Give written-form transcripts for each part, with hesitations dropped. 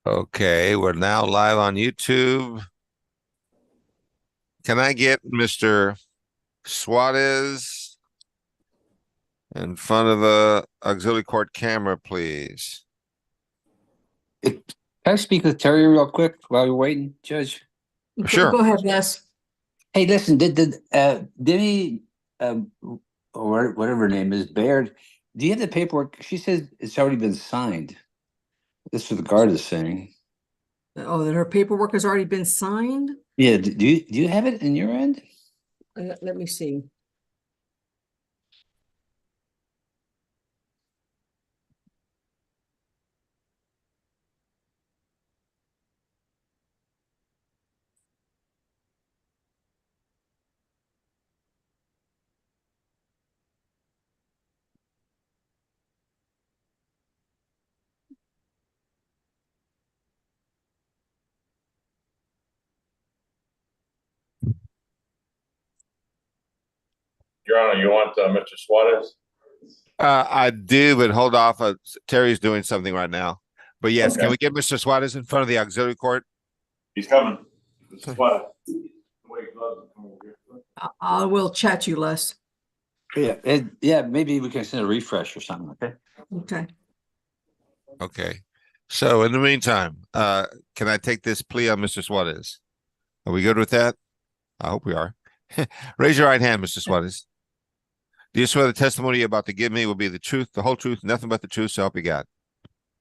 Okay, we're now live on YouTube. Can I get Mr. Suarez in front of the auxiliary court camera, please? Can I speak with Terry real quick while you're waiting, Judge? Sure. Go ahead, yes. Hey, listen, did Demi, or whatever her name is, Baird, do you have the paperwork? She says it's already been signed. That's what the guard is saying. Oh, that her paperwork has already been signed? Yeah, do you have it in your end? Let me see. Your Honor, you want Mr. Suarez? I do, but hold off. Terry's doing something right now. But yes, Okay. Can we get Mr. Suarez in front of the auxiliary court? He's coming. Mr. Suarez. I will chat you, Les. Yeah, maybe we can send a refresh or something, okay? Okay. Okay. So in the meantime, can I take this plea on Mr. Suarez? Are we good with that? I hope we are. Raise your right hand, Mr. Suarez. Do you swear the testimony you're about to give me will be the truth, the whole truth, nothing but the truth, so help you God?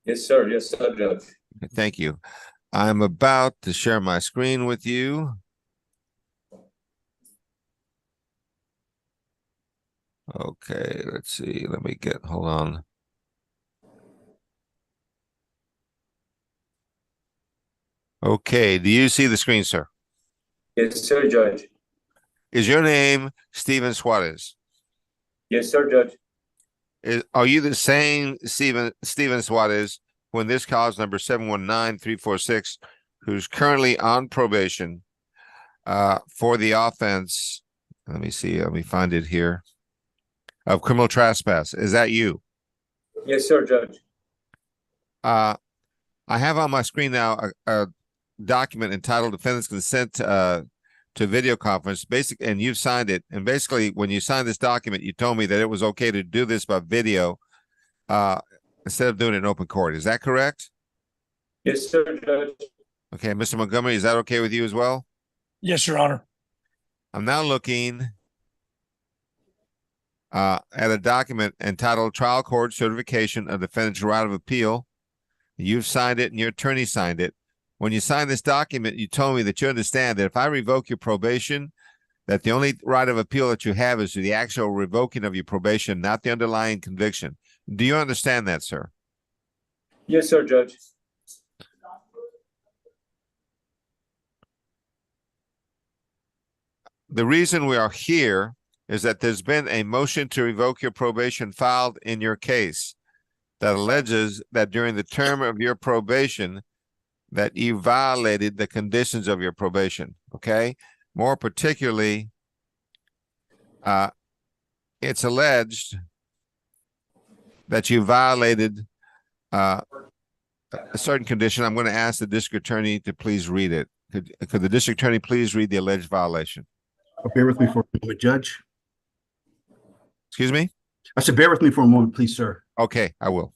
Yes, sir. Yes, sir, Judge. Thank you. I'm about to share my screen with you. Okay, let's see. Hold on. Okay, do you see the screen, sir? Yes, sir, Judge. Is your name Steven Suarez? Yes, sir, Judge. Are you the same Steven Suarez who in this cause number 719346, who's currently on probation for the offense? Let me see. Let me find it here. Of criminal trespass. Is that you? Yes, sir, Judge. I have on my screen now a document entitled Defendant's Consent to Video Conference. And you've signed it. And basically, when you signed this document, you told me that it was okay to do this by video instead of doing it in open court. Is that correct? Yes, sir, Judge. Okay, Mr. Montgomery, is that okay with you as well? Yes, Your Honor. I'm now looking at a document entitled Trial Court Certification of Defendant's Right of Appeal. You've signed it and your attorney signed it. When you signed this document, you told me that you understand that if I revoke your probation, that the only right of appeal that you have is the actual revoking of your probation, not the underlying conviction. Do you understand that, sir? Yes, sir, Judge. The reason we are here is that there's been a motion to revoke your probation filed in your case that alleges that during the term of your probation that you violated the conditions of your probation, okay? More particularly, it's alleged that you violated a certain condition. I'm going to ask the district attorney to please read it. Could the district attorney please read the alleged violation? Bear with me for a moment, Judge. Excuse me? I said, bear with me for a moment, please, sir. Okay, I will.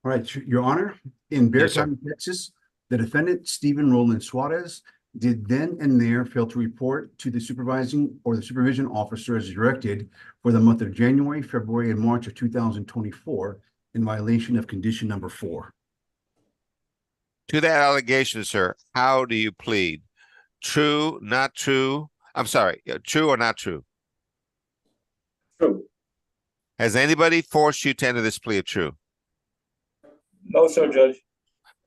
All right, Your Honor, in Bexar Yes, sir. County, Texas, the defendant, Stephen Roland Suarez, did then and there fail to report to the supervising or the supervision officer as directed for the month of January, February, and March of 2024 in violation of condition number 4. To that allegation, sir, how do you plead? true, not true. I'm sorry, true or not true? True. Has anybody forced you to enter this plea of true? No, sir, Judge.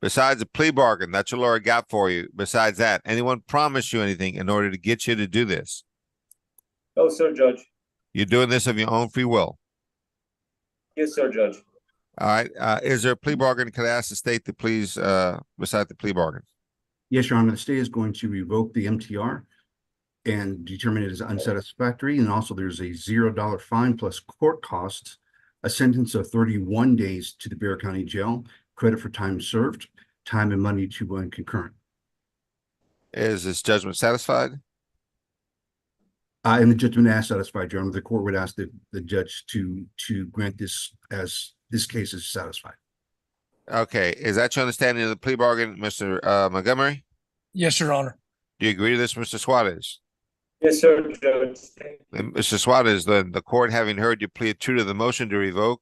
Besides the plea bargain that your lawyer got for you, besides that, anyone promised you anything in order to get you to do this? No, sir, Judge. You're doing this of your own free will. Yes, sir, Judge. All right. Is there a plea bargain? Could I ask the state to please recite the plea bargain? Yes, Your Honor, the state is going to revoke the MTR and determine it as unsatisfactory. And also there's a $0 fine plus court costs, a sentence of 31 days to the Bexar County Jail, credit for time served, time and money to one concurrent. Is this judgment satisfied? And the judgment as satisfied, Your Honor. The court would ask the judge to grant this as this case is satisfied. Okay. Is that your understanding of the plea bargain, Mr. Montgomery? Yes, Your Honor. Do you agree to this, Mr. Suarez? Yes, sir, Judge. And Mr. Suarez, the court having heard you plead true to the motion to revoke,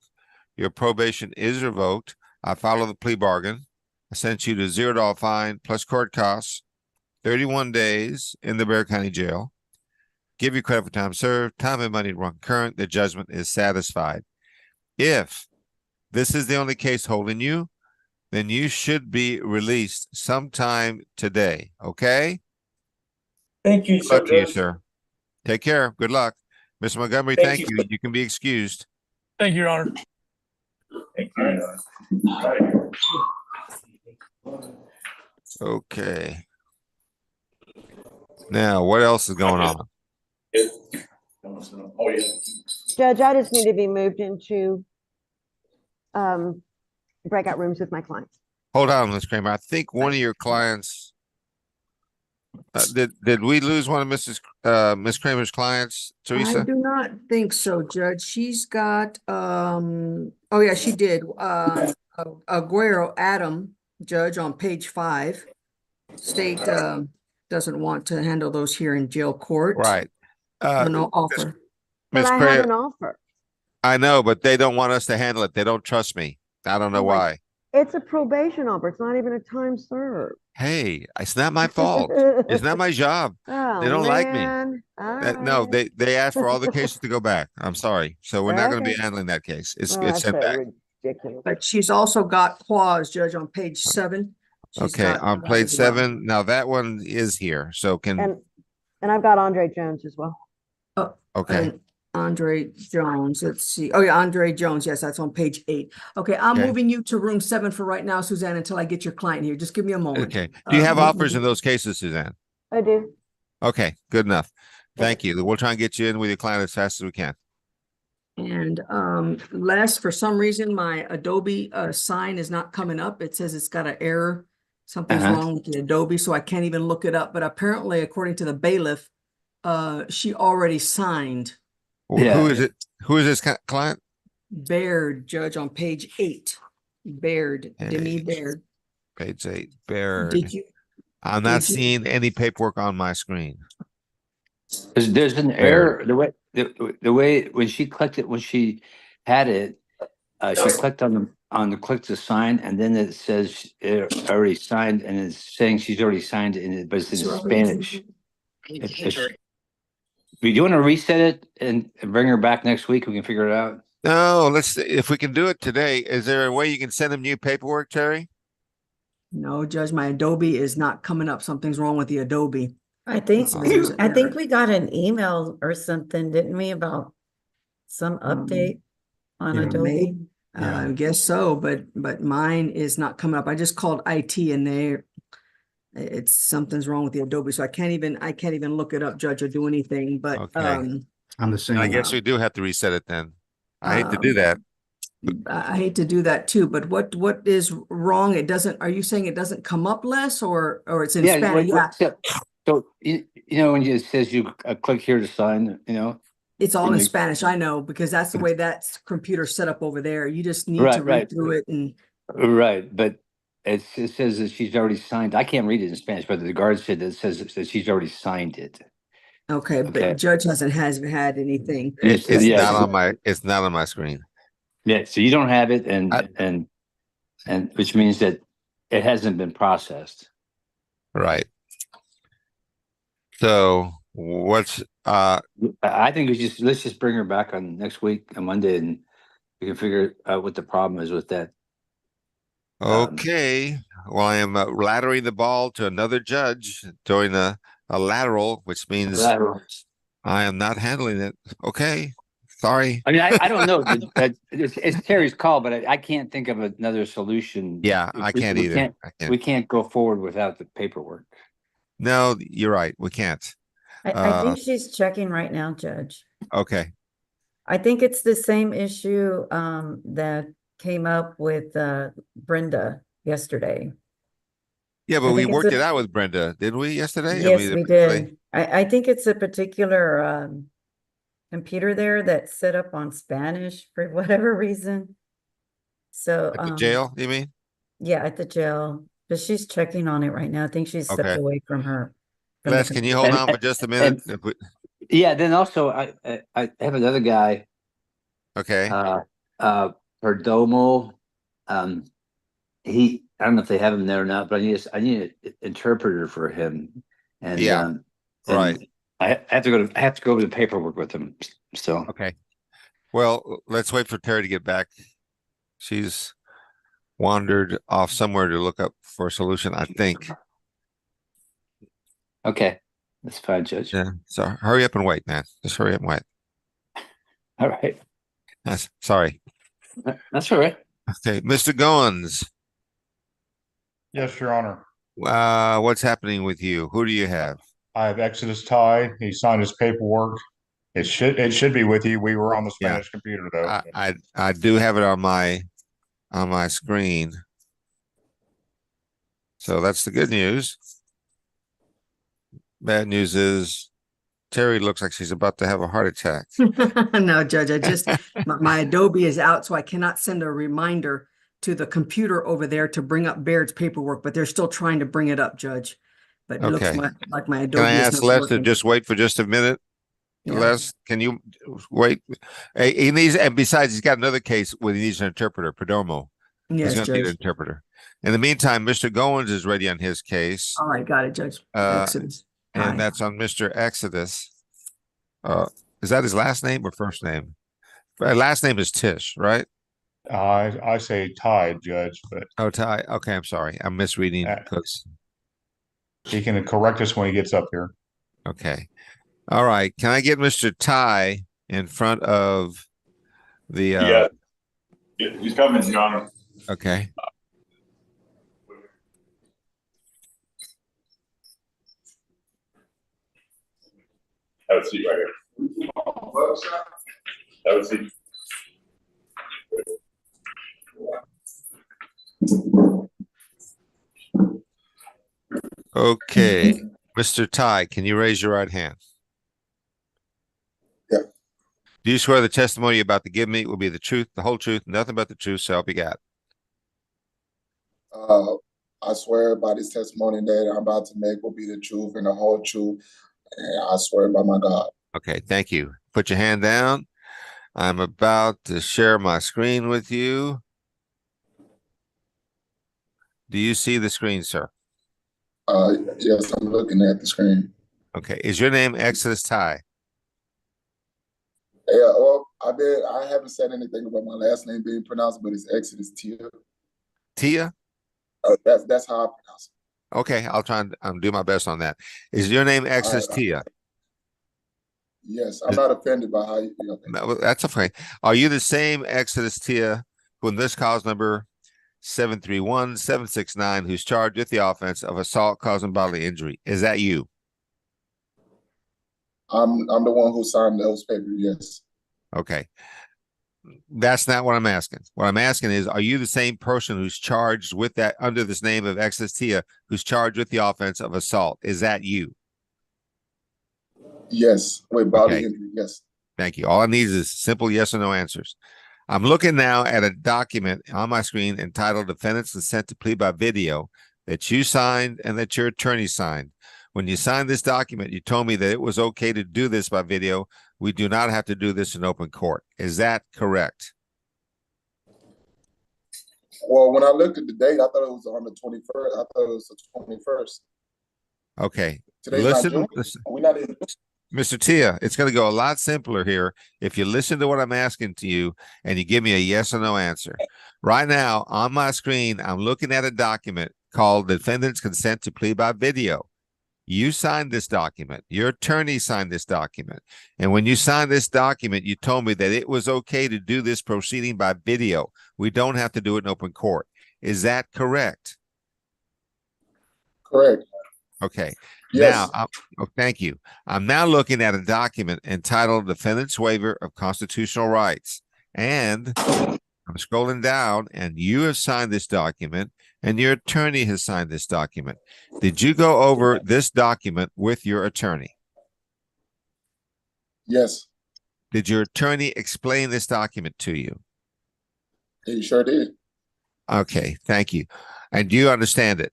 your probation is revoked. I follow the plea bargain. I sent you to $0 fine plus court costs, 31 days in the Bexar County Jail. Give you credit for time served, time and money to run current. The judgment is satisfied. If this is the only case holding you, then you should be released sometime today. Okay? Thank you, Good sir, luck to you, Judge. sir. Take care. Good luck. Mr. Montgomery, Thank thank you. you. You can be excused. Thank you, Your Honor. Thank you. Okay. Now, what else is going on? Oh, yeah. Judge, I just need to be moved into breakout rooms with my clients. Hold on, Ms. Kramer. I think one of your clients, did we lose one of Ms. Kramer's clients, I Teresa? do not think so, Judge. She's got, oh yeah, she did. Aguero Adam, Judge, on page 5. State doesn't want to handle those here in jail court. Right. No offer. Ms. But I have Kramer, an offer. I know, but they don't want us to handle it. They don't trust me. I don't know Oh my- why. It's a probation offer. It's not even a time served. Hey, it's not my fault. It's not my job. Oh, They don't like me. man. No, they asked for all the cases to go back. I'm sorry. So we're not going to be Okay. handling that case. It's Well, sent that's back. ridiculous. But she's also got clause, Judge, on page 7. She's Okay, got on that page as well. 7. Now that one is here. So can, And I've got Andre Jones as well. okay. And Andre Jones, let's see. Oh yeah, Andre Jones. Yes, that's on page 8. Okay, I'm Okay. moving you to room 7 for right now, Suzanne, until I get your client here. Just give me a moment. Okay. Do you have moving offers you- in those cases, Suzanne? I do. Okay, good enough. Thank you. We'll try and get you in with your client as fast as we can. And Les, for some reason, my Adobe sign is not coming up. It says it's got an error. Something's Uh-huh. wrong with the Adobe, so I can't even look it up. But apparently, according to the bailiff, she already signed. Yeah. Who is it? Who is this client? Baird, Judge, on page 8. Baird, Demi Page Baird. Page 8. Baird. Did you? I'm not did you- seeing any paperwork on my screen. There's an error, the way, when she clicked it, when she had it, she clicked on the click to sign, and then it says already signed, and it's saying she's already signed it, but it's in Spanish. Do you want to reset it and bring her back next week? We can figure it out. No, let's, if we can do it today, is there a way you can send them new paperwork, Terry? No, Judge, my Adobe is not coming up. Something's wrong with the Adobe. I think, So there's an I think error. we got an email or something, didn't we, about some update on yeah. Adobe? Maybe. Yeah. I guess so, but mine is not coming up. I just called IT and it's something's wrong with the Adobe, so I can't even look it up, Judge, or do anything. But Okay. I'm the same. I guess we do have to reset it then. I hate to do Um, that. I hate to do that too. But what is wrong? It doesn't. Are you saying it doesn't come up less, or it's in Spanish? Yeah, So, you know, when it says you click here to sign, you know, it's all when in you- Spanish. I know because that's the way that computer's set up over there. You just need to Right, read right. through it and. right, but it says that she's already signed. I can't read it in Spanish, but the guard said that says that she's already signed it. Okay, but Okay. Judge hasn't had anything. Yes, It's yes. not on my screen. Yeah, so you don't have it, I- and which means that it hasn't been processed. Right. So what's I think let's just bring her back on next week on Monday, and we can figure out what the problem is with that. okay? Well, I am laddering the ball to another judge, doing a lateral, which means I am not handling it. Okay, sorry. I mean, I don't know. It's Terry's call, but I can't think of another solution. Yeah, I can't We either. can't, I can't. we can't go forward without the paperwork. No, you're right. We can't. I think she's checking right now, Judge. Okay. I think it's the same issue that came up with Brenda yesterday. Yeah, but I we think it's worked a- it out with Brenda, didn't we, yesterday? Yes, we really- did. I think it's a particular computer there that's set up on Spanish for whatever reason. So At the jail, you mean? yeah, at the jail. But she's checking on it right now. I think she's stepped Okay. away from her. from the Les, can you hold And- on for just a minute? If we- Yeah. Then also, I have another guy, Okay. Perdomo. I don't know if they have him there or not, but I need an interpreter for him. And Yeah, and right. I have to go over the paperwork with him. So Okay. Well, let's wait for Terry to get back. She's wandered off somewhere to look up for a solution, I think. okay, that's fine, Judge. Yeah. So hurry up and wait, man. Just hurry up and wait. All right, Sorry. that's all right. Okay, Mr. Goins, Yes, Your Honor. what's happening with you? Who do you have? I have Exodus Ty. He signed his paperwork. It should be with you. We were on the Yeah. Spanish computer though. I do have it on my screen. So that's the good news. Bad news is Terry looks like she's about to have a heart attack. No, Judge, my Adobe is out, so I cannot send a reminder to the computer over there to bring up Baird's paperwork, but they're still trying to bring it up, Judge. But it looks Okay. like my Can Adobe I is ask not Les to working. just wait for just a minute? Yeah. Les, can you wait? He needs, and besides, he's got another case where he needs an interpreter, Perdomo. Yes, He's going to need an Judge. interpreter. In the meantime, Mr. Goins is ready on his case, All right, got it, Judge. Exodus. Hi. and that's on Mr. Exodus. Is that his last name or first name? Last name is Tish, right? I say Ty, Judge, but Oh, Ty. Okay, I'm sorry. I'm misreading Uh, because. he can correct us when he gets up here. Okay. All right. Can I get Mr. Ty in front of the? Yeah, he's coming, Your Honor. Okay. Have a seat right here. Have a seat. Okay. Mr. Ty, can you raise your right hand? Yeah. Do you swear the testimony you're about to give me will be the truth, the whole truth, nothing but the truth, so help you God? I swear by this testimony that I'm about to make will be the truth and the whole truth. And I swear by my God. Okay, thank you. Put your hand down. I'm about to share my screen with you. Do you see the screen, sir? Yes, I'm looking at the screen. Okay. Is your name Exodus Ty? Yeah, well, I haven't said anything about my last name being pronounced, but it's Exodus Tia. Tia? That's how I pronounce it. Okay, I'll try and do my best on that. Is your name Exodus Tia? Yes, I'm not offended by how you feel. No, that's okay. Are you the same Exodus Tia who in this cause number 731-769 who's charged with the offense of assault causing bodily injury? Is that you? I'm the one who signed those papers, yes. Okay. That's not what I'm asking. What I'm asking is, are you the same person who's charged with that under this name of Exodus Tia, who's charged with the offense of assault? Is that you? Yes, with bodily Okay. injury, yes. Thank you. All I need is simple yes or no answers. I'm looking now at a document on my screen entitled Defendant's Consent to Plea by Video that you signed and that your attorney signed. When you signed this document, you told me that it was okay to do this by video. We do not have to do this in open court. Is that correct? Well, when I looked at the date, I thought it was on the 21st. I thought it was the 21st. Okay. Today's not June. Listen, Are we not in? Mr. Tia, it's going to go a lot simpler here if you listen to what I'm asking to you and you give me a yes or no answer. Right now, on my screen, I'm looking at a document called Defendant's Consent to Plea by Video. You signed this document. Your attorney signed this document. And when you signed this document, you told me that it was okay to do this proceeding by video. We don't have to do it in open court. Is that correct? Correct. Okay. Yes. Now, thank you. I'm now looking at a document entitled Defendant's Waiver of Constitutional Rights. And I'm scrolling down, and you have signed this document, and your attorney has signed this document. Did you go over this document with your attorney? Yes. Did your attorney explain this document to you? He sure did. Okay, thank you. And do you understand it?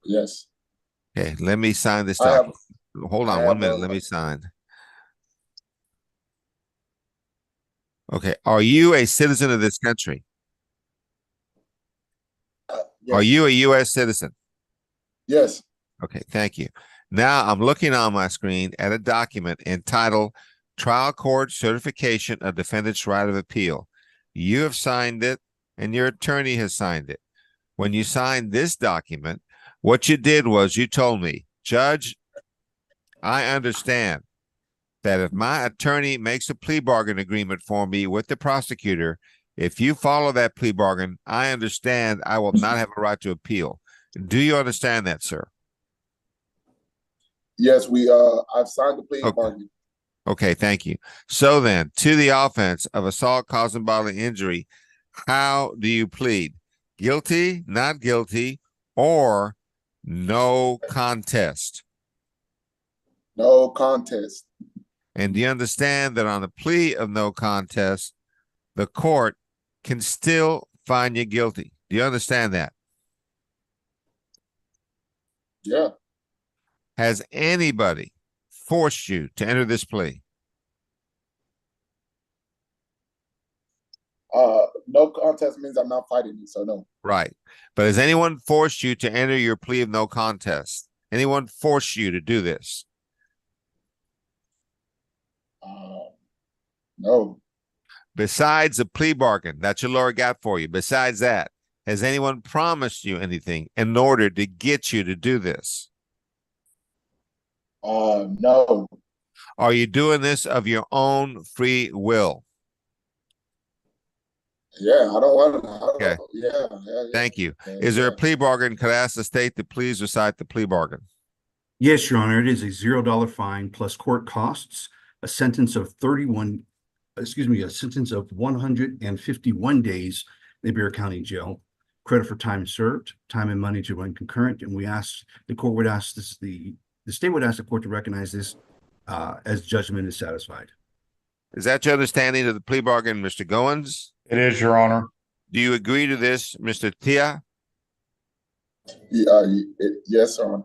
Yes. Okay, let me sign this I have- document. Hold on I one have, minute. Let me sign. Okay, are you a citizen of this country? Are Yes. you a U.S. citizen? Yes. Okay, thank you. Now I'm looking on my screen at a document entitled Trial Court Certification of Defendant's Right of Appeal. You have signed it, and your attorney has signed it. When you signed this document, what you did was you told me, Judge, I understand that if my attorney makes a plea bargain agreement for me with the prosecutor, if you follow that plea bargain, I understand I will not have a right to appeal. Do you understand that, sir? Yes, I've signed the plea Okay. bargain. Okay, thank you. So then, to the offense of assault causing bodily injury, how do you plead? Guilty, not guilty, or no contest? No contest. And do you understand that on the plea of no contest, the court can still find you guilty? Do you understand that? Yeah. Has anybody forced you to enter this plea? No contest means I'm not fighting it, so no. Right. But has anyone forced you to enter your plea of no contest? Anyone forced you to do this? No. Besides the plea bargain that your lawyer got for you, besides that, has anyone promised you anything in order to get you to do this? No. Are you doing this of your own free will? Yeah, I don't want to. Okay. Yeah. Thank you. Is there a plea bargain? Could I ask the state to please recite the plea bargain? Yes, Your Honor, it is a $0 fine plus court costs, a sentence of 151 days in the Bexar County Jail, credit for time served, time and money to run concurrent, and the state would ask the court to recognize this as judgment is satisfied. Is that your understanding of the plea bargain, Mr. Goins? It is, Your Honor. Do you agree to this, Mr. Tia? Yes, Your Honor.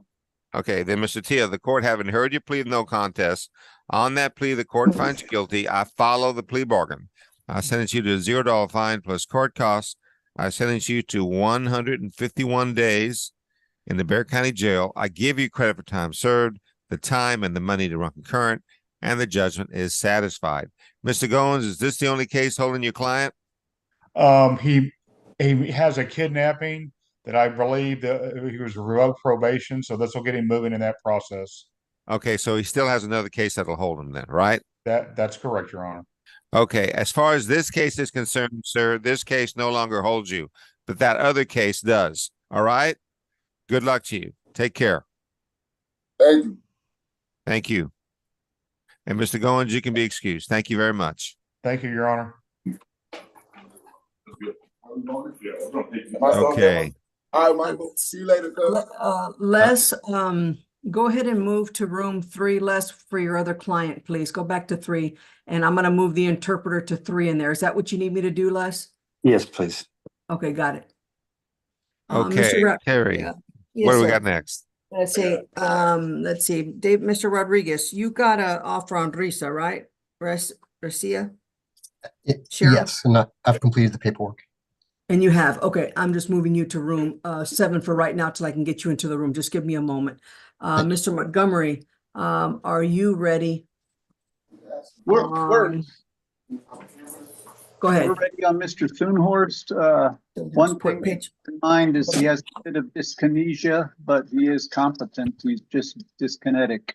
Okay, then, Mr. Tia, the court having heard your plea of no contest, on that plea, the court finds you guilty. I follow the plea bargain. I sentence you to a $0 fine plus court costs. I sentence you to 151 days in the Bexar County Jail. I give you credit for time served, the time and the money to run concurrent, and the judgment is satisfied. Mr. Goins, is this the only case holding your client? He has a kidnapping that I believe that he was revoked probation, so this will get him moving in that process. Okay, so he still has another case that'll hold him then, right? That's correct, Your Honor. Okay, as far as this case is concerned, sir, this case no longer holds you, but that other case does. All right? Good luck to you. Take care. Thank you. Thank you. And Mr. Goins, you can be excused. Thank you very much. Thank you, Your Honor. Okay. All right, Michael. See you later, cuz. Les, go ahead and move to room 3, Les, for your other client, please. Go back to 3. And I'm going to move the interpreter to 3 in there. Is that what you need me to do, Les? Yes, please. Okay, got it. Okay, Terry, Yeah. what Yes, do we sir. got next? Let's see. Mr. Rodriguez, you got an offer on Risa, right? Recia? Sheriff? Yes, and I've completed the paperwork. And you have, okay, I'm just moving you to room 7 for right now till I can get you into the room. Just give me a moment. Mr. Montgomery, are you ready? We're Go ahead. ready on Mr. Thunhorst. One thing to keep in mind is he has a bit of dyskinesia, but he is competent. He's just dyskinetic.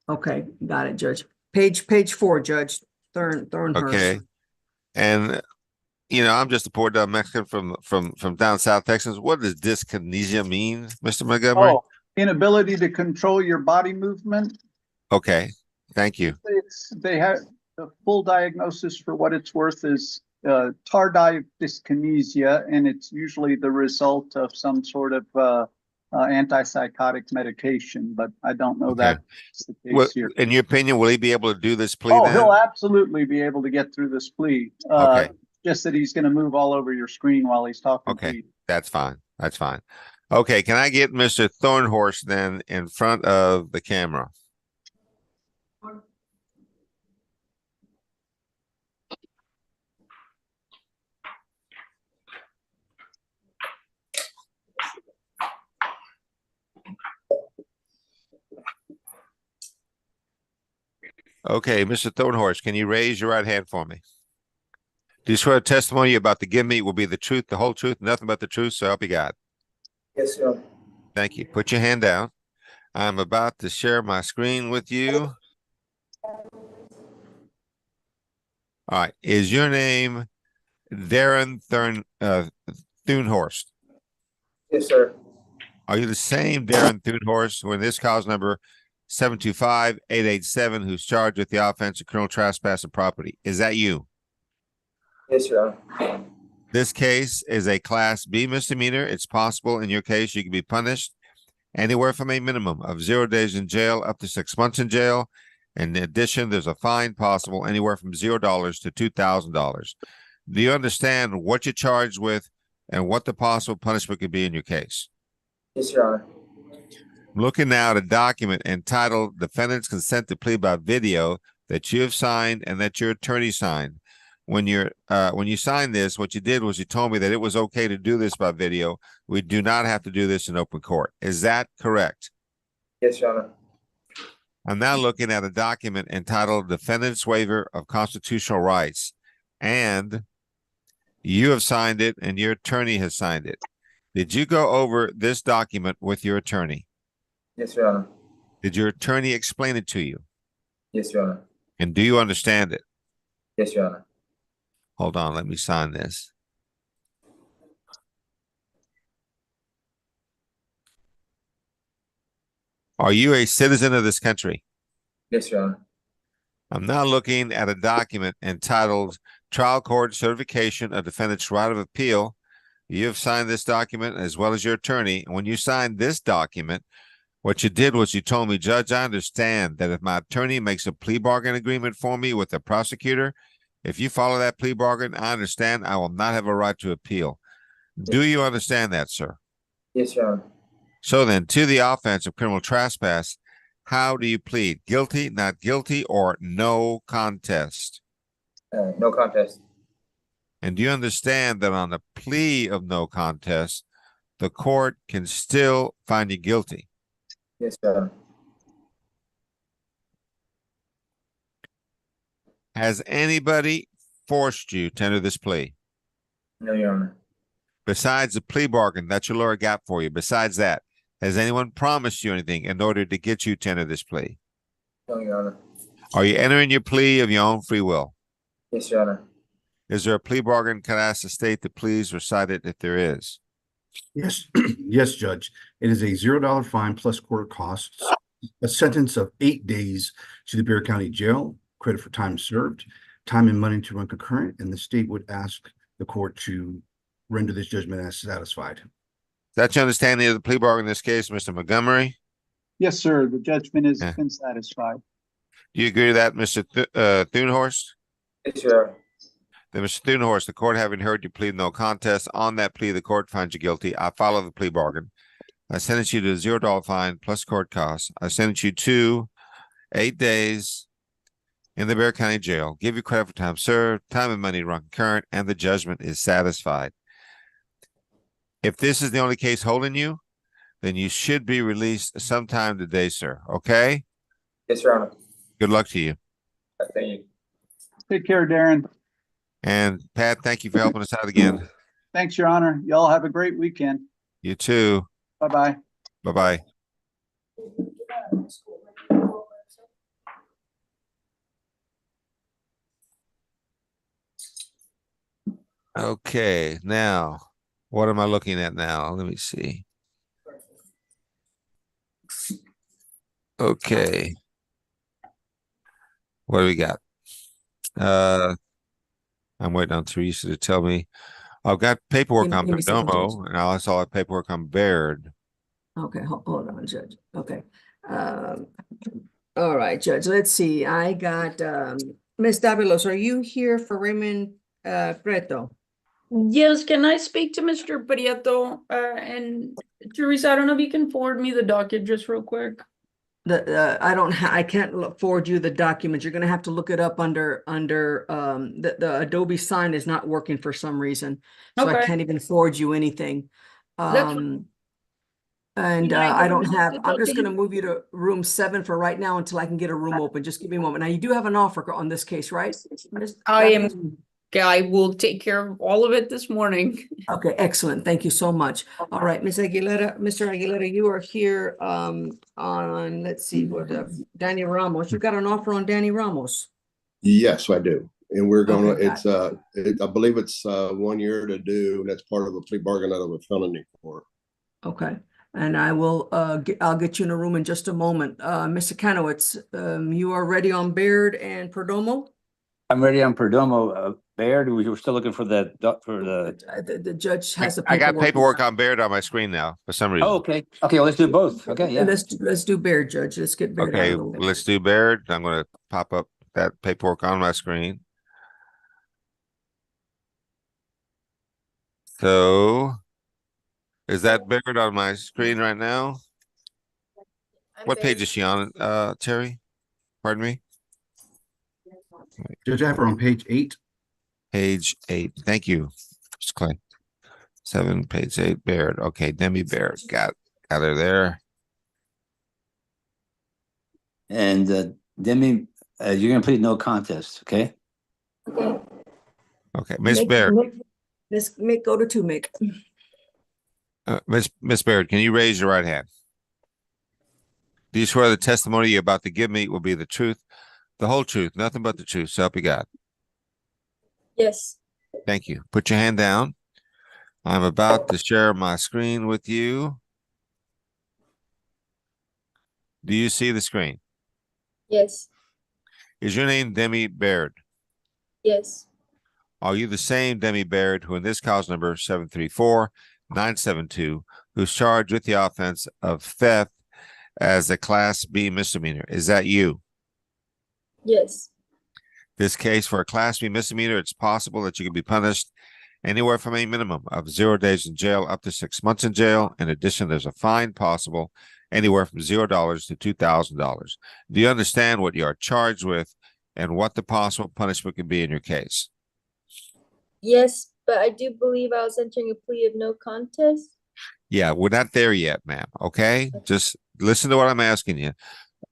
Okay, got it, Judge. Page 4, Judge Thornhurst. Okay. And I'm just a poor dumb Mexican from down South Texas. What does dyskinesia mean, Mr. Montgomery? Oh, inability to control your body movement. Okay, thank you. They have the full diagnosis for what it's worth is tardive dyskinesia, and it's usually the result of some sort of antipsychotic medication, but I don't know Okay. that's the case here. In your opinion, will he be able to do this plea Oh, then? he'll absolutely be able to get through this plea. Okay. Just that he's going to move all over your screen while he's talking to Okay, you. that's fine. That's fine. Okay, can I get Mr. Thornhorst then in front of the camera? Okay, Mr. Thornhorst, can you raise your right hand for me? Do you swear the testimony you're about to give me will be the truth, the whole truth, nothing but the truth, so help you God? Yes, sir. Thank you. Put your hand down. I'm about to share my screen with you. All right. Is your name Darren Thunhorst? Yes, sir. Are you the same Darren Thunhorst who in this cause number 725-887 who's charged with the offense of criminal trespass of property? Is that you? Yes, Your Honor. This case is a Class B misdemeanor. It's possible in your case you can be punished anywhere from a minimum of 0 days in jail up to 6 months in jail. In addition, there's a fine possible anywhere from $0 to $2,000. Do you understand what you're charged with and what the possible punishment could be in your case? Yes, Your Honor. I'm looking now at a document entitled Defendant's Consent to Plea by Video that you have signed and that your attorney signed. When you signed this, what you did was you told me that it was okay to do this by video. We do not have to do this in open court. Is that correct? Yes, Your Honor. I'm now looking at a document entitled Defendant's Waiver of Constitutional Rights, and you have signed it and your attorney has signed it. Did you go over this document with your attorney? Yes, Your Honor. Did your attorney explain it to you? Yes, Your Honor. And do you understand it? Yes, Your Honor. Hold on, let me sign this. Are you a citizen of this country? Yes, Your Honor. I'm now looking at a document entitled Trial Court Certification of Defendant's Right of Appeal. You have signed this document as well as your attorney. And when you signed this document, what you did was you told me, Judge, I understand that if my attorney makes a plea bargain agreement for me with the prosecutor, if you follow that plea bargain, I understand I will not have a right to appeal. Do you understand that, sir? Yes, Your Honor. So then, to the offense of criminal trespass, how do you plead? Guilty, not guilty, or no contest? No contest. And do you understand that on the plea of no contest, the court can still find you guilty? Yes, Your Honor. Has anybody forced you to enter this plea? No, Your Honor. Besides the plea bargain that your lawyer got for you, besides that, has anyone promised you anything in order to get you to enter this plea? No, Your Honor. Are you entering your plea of your own free will? Yes, Your Honor. Is there a plea bargain? Can I ask the state to please recite it if there is? Yes, yes, Judge. It is a $0 fine plus court costs, a sentence of 8 days to the Bexar County Jail, credit for time served, time and money to run concurrent, and the state would ask the court to render this judgment as satisfied. Is that your understanding of the plea bargain in this case, Mr. Montgomery? Yes, sir. The judgment has been satisfied. Do you agree to that, Mr. Thunhorst? Yes, Your Honor. Then, Mr. Thunhorst, the court having heard you plead no contest, on that plea, the court finds you guilty. I follow the plea bargain. I sentence you to a $0 fine plus court costs. I sentence you to 8 days in the Bexar County Jail. Give you credit for time served, time and money run concurrent, and the judgment is satisfied. If this is the only case holding you, then you should be released sometime today, sir. Okay? Yes, Your Honor. Good luck to you. Thank you. Take care, Darren. And Pat, thank you for helping us out again. Thanks, Your Honor. Y'all have a great weekend. You too. Bye-bye. Bye-bye. Okay, now, what am I looking at now? Let me see. Okay. What do we got? I'm waiting on Teresa to tell me. I've got paperwork on Give me a second, Perdomo, and I also have paperwork on Baird. Okay, hold on, Judge. Okay. All right, Judge, let's see. I got, Ms. Davilos, are you here for Raymond, Preto? Yes, can I speak to Mr. Prieto? And Teresa, I don't know if you can forward me the docket just real quick. I can't forward you the document. You're gonna have to look it up under, the Adobe sign is not working for some reason. So I Okay. can't even forward you anything. That's And Can I I get don't an have, office I'm just gonna open? move you to room 7 for right now until I can get a room open. Just give me a moment. Now, you do have an offer on this case, right? Ms. Davilos? I will take care of all of it this morning. Okay, excellent. Thank you so much. All right, Ms. Aguilera, Mr. Aguilera, you are here on, let's see, Danny Ramos. You got an offer on Danny Ramos? Yes, I do. And we're gonna, Okay, I believe it's 1 year to do. That's part of a plea bargain out of a felony court. Okay, and I will, I'll get you in a room in just a moment. Mr. Kanowitz, you are ready on Baird and Perdomo? I'm ready on Perdomo. Baird, we were still looking for the. The judge has the I paperwork. got paperwork on Baird on my screen now for some reason. Oh, okay. Okay, well, let's do both. Okay, yeah. Let's do Baird, Judge. Let's get Baird out Okay, of the way. let's do Baird. I'm going to pop up that paperwork on my screen. So, is that Baird on my screen right now? What page is she on, Terry? Pardon me? Judge, I have her on page 8. Page 8. Thank you, Mr. Clay. 7, page 8, Baird. Okay, Demi Baird. Got her there. And Demi, you're gonna plead no contest, okay? Okay, Miss Baird. Miss Mick, go to 2, Mick. Miss Baird, can you raise your right hand? Do you swear the testimony you're about to give me will be the truth, the whole truth, nothing but the truth, so help you God? Yes. Thank you. Put your hand down. I'm about to share my screen with you. Do you see the screen? Yes. Is your name Demi Baird? Yes. Are you the same Demi Baird who in this cause number 734-972, who's charged with the offense of theft as a Class B misdemeanor? Is that you? Yes. This case, for a Class B misdemeanor, it's possible that you could be punished anywhere from a minimum of 0 days in jail up to 6 months in jail. In addition, there's a fine possible anywhere from $0 to $2,000. Do you understand what you are charged with and what the possible punishment could be in your case? Yes, but I do believe I was entering a plea of no contest. Yeah, we're not there yet, ma'am. Okay, just listen to what I'm asking you.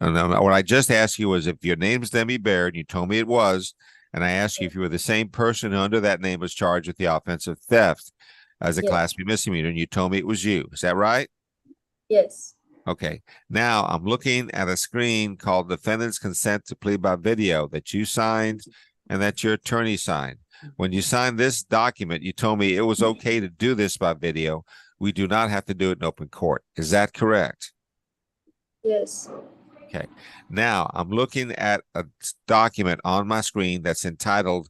And what I just asked you was if your name's Demi Baird, you told me it was, and I asked you if you were the same person who under that name was charged with the offense of theft as a Class B misdemeanor, and you told me it was you. Is that right? Yes. Okay. Now I'm looking at a screen called Defendant's Consent to Plea by Video that you signed and that your attorney signed. When you signed this document, you told me it was okay to do this by video. We do not have to do it in open court. Is that correct? Yes. Okay. Now I'm looking at a document on my screen that's entitled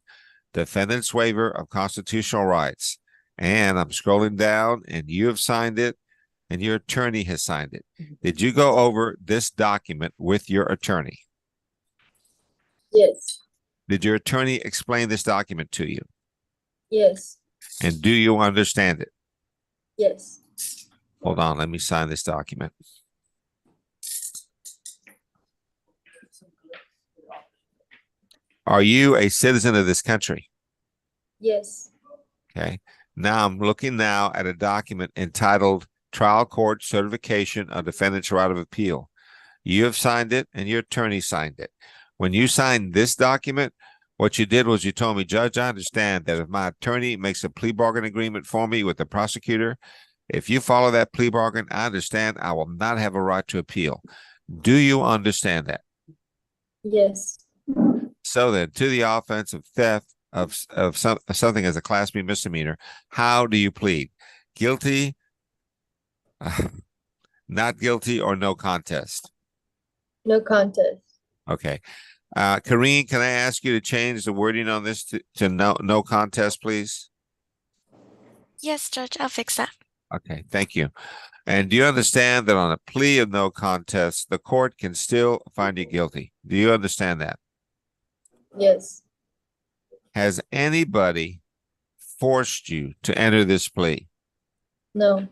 Defendant's Waiver of Constitutional Rights. And I'm scrolling down and you have signed it and your attorney has signed it. Did you go over this document with your attorney? Yes. Did your attorney explain this document to you? Yes. And do you understand it? Yes. Hold on, let me sign this document. Are you a citizen of this country? Yes. Okay. Now I'm looking now at a document entitled Trial Court Certification of Defendant's Right of Appeal. You have signed it and your attorney signed it. When you signed this document, what you did was you told me, Judge, I understand that if my attorney makes a plea bargain agreement for me with the prosecutor, if you follow that plea bargain, I understand I will not have a right to appeal. Do you understand that? Yes. So then, to the offense of theft of something as a Class B misdemeanor, how do you plead? Guilty, not guilty, or no contest? No contest. Okay. Karine, can I ask you to change the wording on this to no contest, please? Yes, Judge, I'll fix that. Okay, thank you. And do you understand that on a plea of no contest, the court can still find you guilty? Do you understand that? Yes. Has anybody forced you to enter this plea No.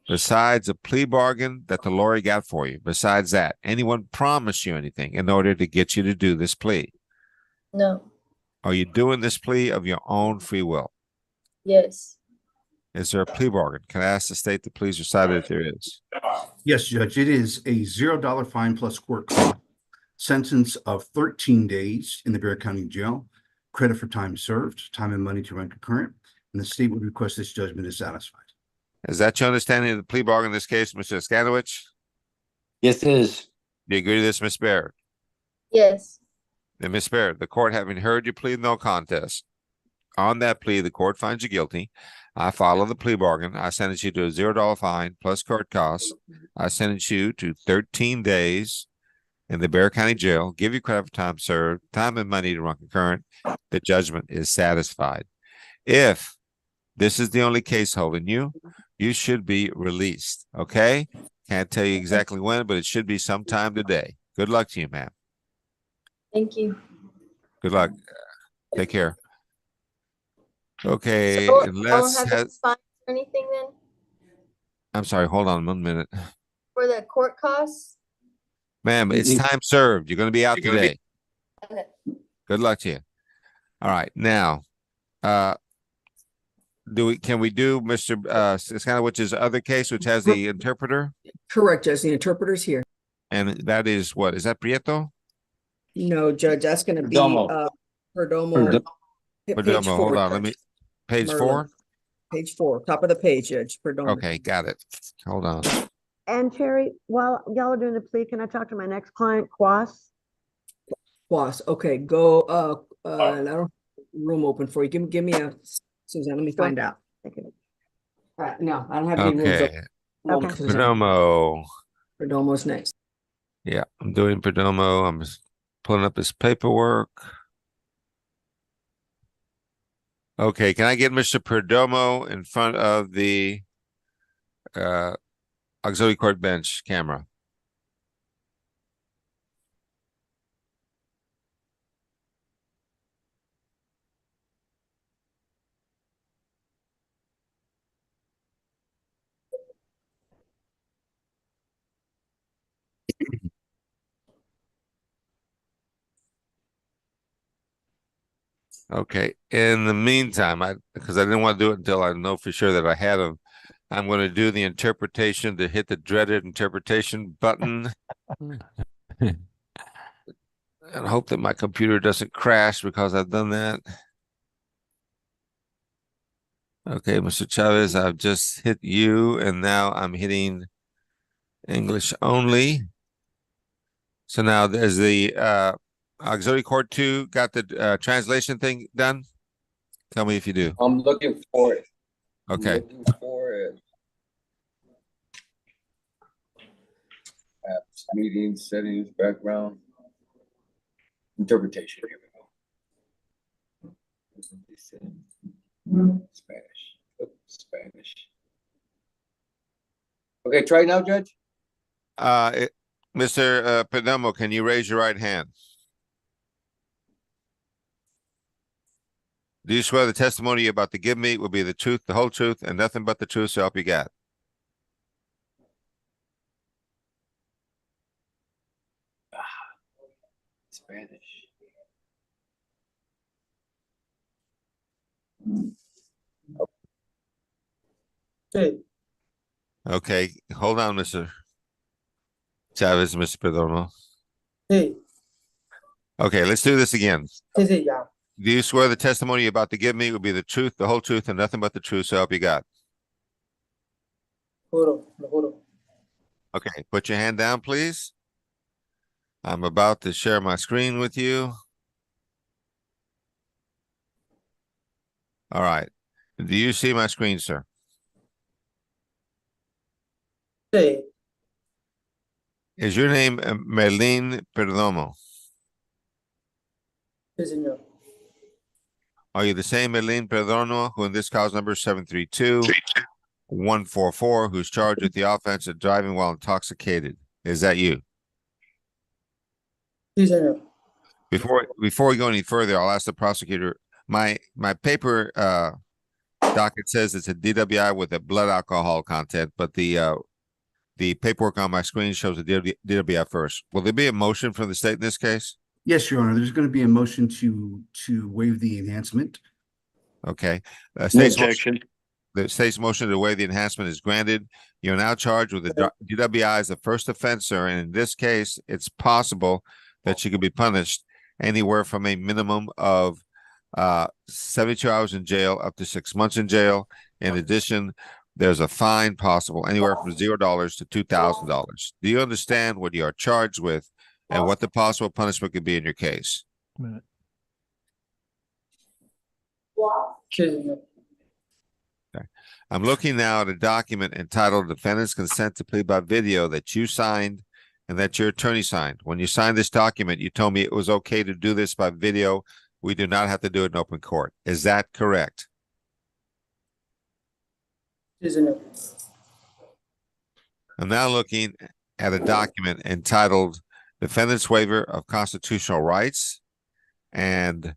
besides a plea bargain that the lawyer got for you? Besides that, anyone promised you anything in order to get you to do this plea? No. Are you doing this plea of your own free will? Yes. Is there a plea bargain? Can I ask the state to please recite it if there is? Yes, Judge, it is a $0 fine plus court cost, sentence of 13 days in the Bexar County Jail, credit for time served, time and money to run concurrent, and the state would request this judgment is satisfied. Is that your understanding of the plea bargain in this case, Mr. Skanowicz? Yes, it is. Do you agree to this, Ms. Baird? Yes. Then, Ms. Baird, the court having heard you plead no contest, on that plea, the court finds you guilty. I follow the plea bargain. I sentence you to a $0 fine plus court costs. I sentence you to 13 days in the Bexar County Jail, give you credit for time served, time and money to run concurrent. The judgment is satisfied. If this is the only case holding you, you should be released. Okay? Can't tell you exactly when, but it should be sometime today. Good luck to you, ma'am. Thank you. Good luck. Take care. Okay, So I unless won't have to sign or anything then I'm sorry, hold on 1 minute. for the court costs? Ma'am, it's time served. You're going to be out today. Okay. Good luck to you. All right, now, can we do Mr. Skanowicz's other case, which has the interpreter? Correct, Judge. The interpreter's here. And that is what? Is that Prieto? No, Judge, that's gonna be Perdomo. Perdomo. Page Perdomo, four, hold on, Judge. let me, page Merlin. 4? Page 4, top of the page, Judge, Perdomo. Okay, got it. Hold on. And Cherry, while y'all are doing the plea, can I talk to my next client, Quas? Quas, okay, go, I don't have room open for you. Give me a, Suzanne, let me find out. Thank you. Right, no, I don't have any rooms Okay, open. Okay. Suzanne. Perdomo. Perdomo's next. Yeah, I'm doing Perdomo. I'm just pulling up his paperwork. Okay, can I get Mr. Perdomo in front of the auxiliary court bench camera? Okay. In the meantime, because I didn't want to do it until I know for sure that I had them, I'm going to do the interpretation to hit the dreaded interpretation button. And hope that my computer doesn't crash because I've done that. Okay, Mr. Chavez, I've just hit you, and now I'm hitting English only. So now there's the auxiliary court 2 got the translation thing done? Tell me if you do. I'm looking for it. Okay. I'm looking for it. Apps, meetings, settings, background, interpretation. Here we go. Spanish. Oops, Spanish. Okay, try it now, Judge. Mr. Perdomo, can you raise your right hand? Do you swear the testimony you're about to give me will be the truth, the whole truth, and nothing but the truth, so help you God? Spanish. Sí, Okay, hold on, Mr. Chavez, Mr. Perdomo. sí, Okay, let's do this again. sí, ya. Do you swear the testimony you're about to give me will be the truth, the whole truth, and nothing but the truth, so help you God? Juro, lo juro. Okay, put your hand down, please. I'm about to share my screen with you. All right. Do you see my screen, sir? Sí, Is your name Merlin Perdomo? sí, señor. Are you the same Merlin Perdomo who in this cause number 732-144, who's charged with the offense of driving while intoxicated? Is that you? Sí, señor. Before we go any further, I'll ask the prosecutor. My paper docket says it's a DWI with a blood alcohol content, but the paperwork on my screen shows a DWI first. Will there be a motion from the state in this case? Yes, Your Honor, there's going to be a motion to waive the enhancement. Okay. No State's objection. The state's motion to waive the enhancement is granted. You're now charged with the DWI as the first offenser, and in this case, it's possible that you could be punished anywhere from a minimum of 72 hours in jail up to 6 months in jail. In addition, there's a fine possible anywhere from $0 to $2,000. Do you understand what you are charged with and what the possible punishment could be in your case? Sí, señor. I'm looking now at a document entitled Defendant's Consent to Plead by Video that you signed and that your attorney signed. When you signed this document, you told me it was okay to do this by video. We do not have to do it in open court. Is that correct? Sí, señor. I'm now looking at a document entitled Defendant's Waiver of Constitutional Rights, and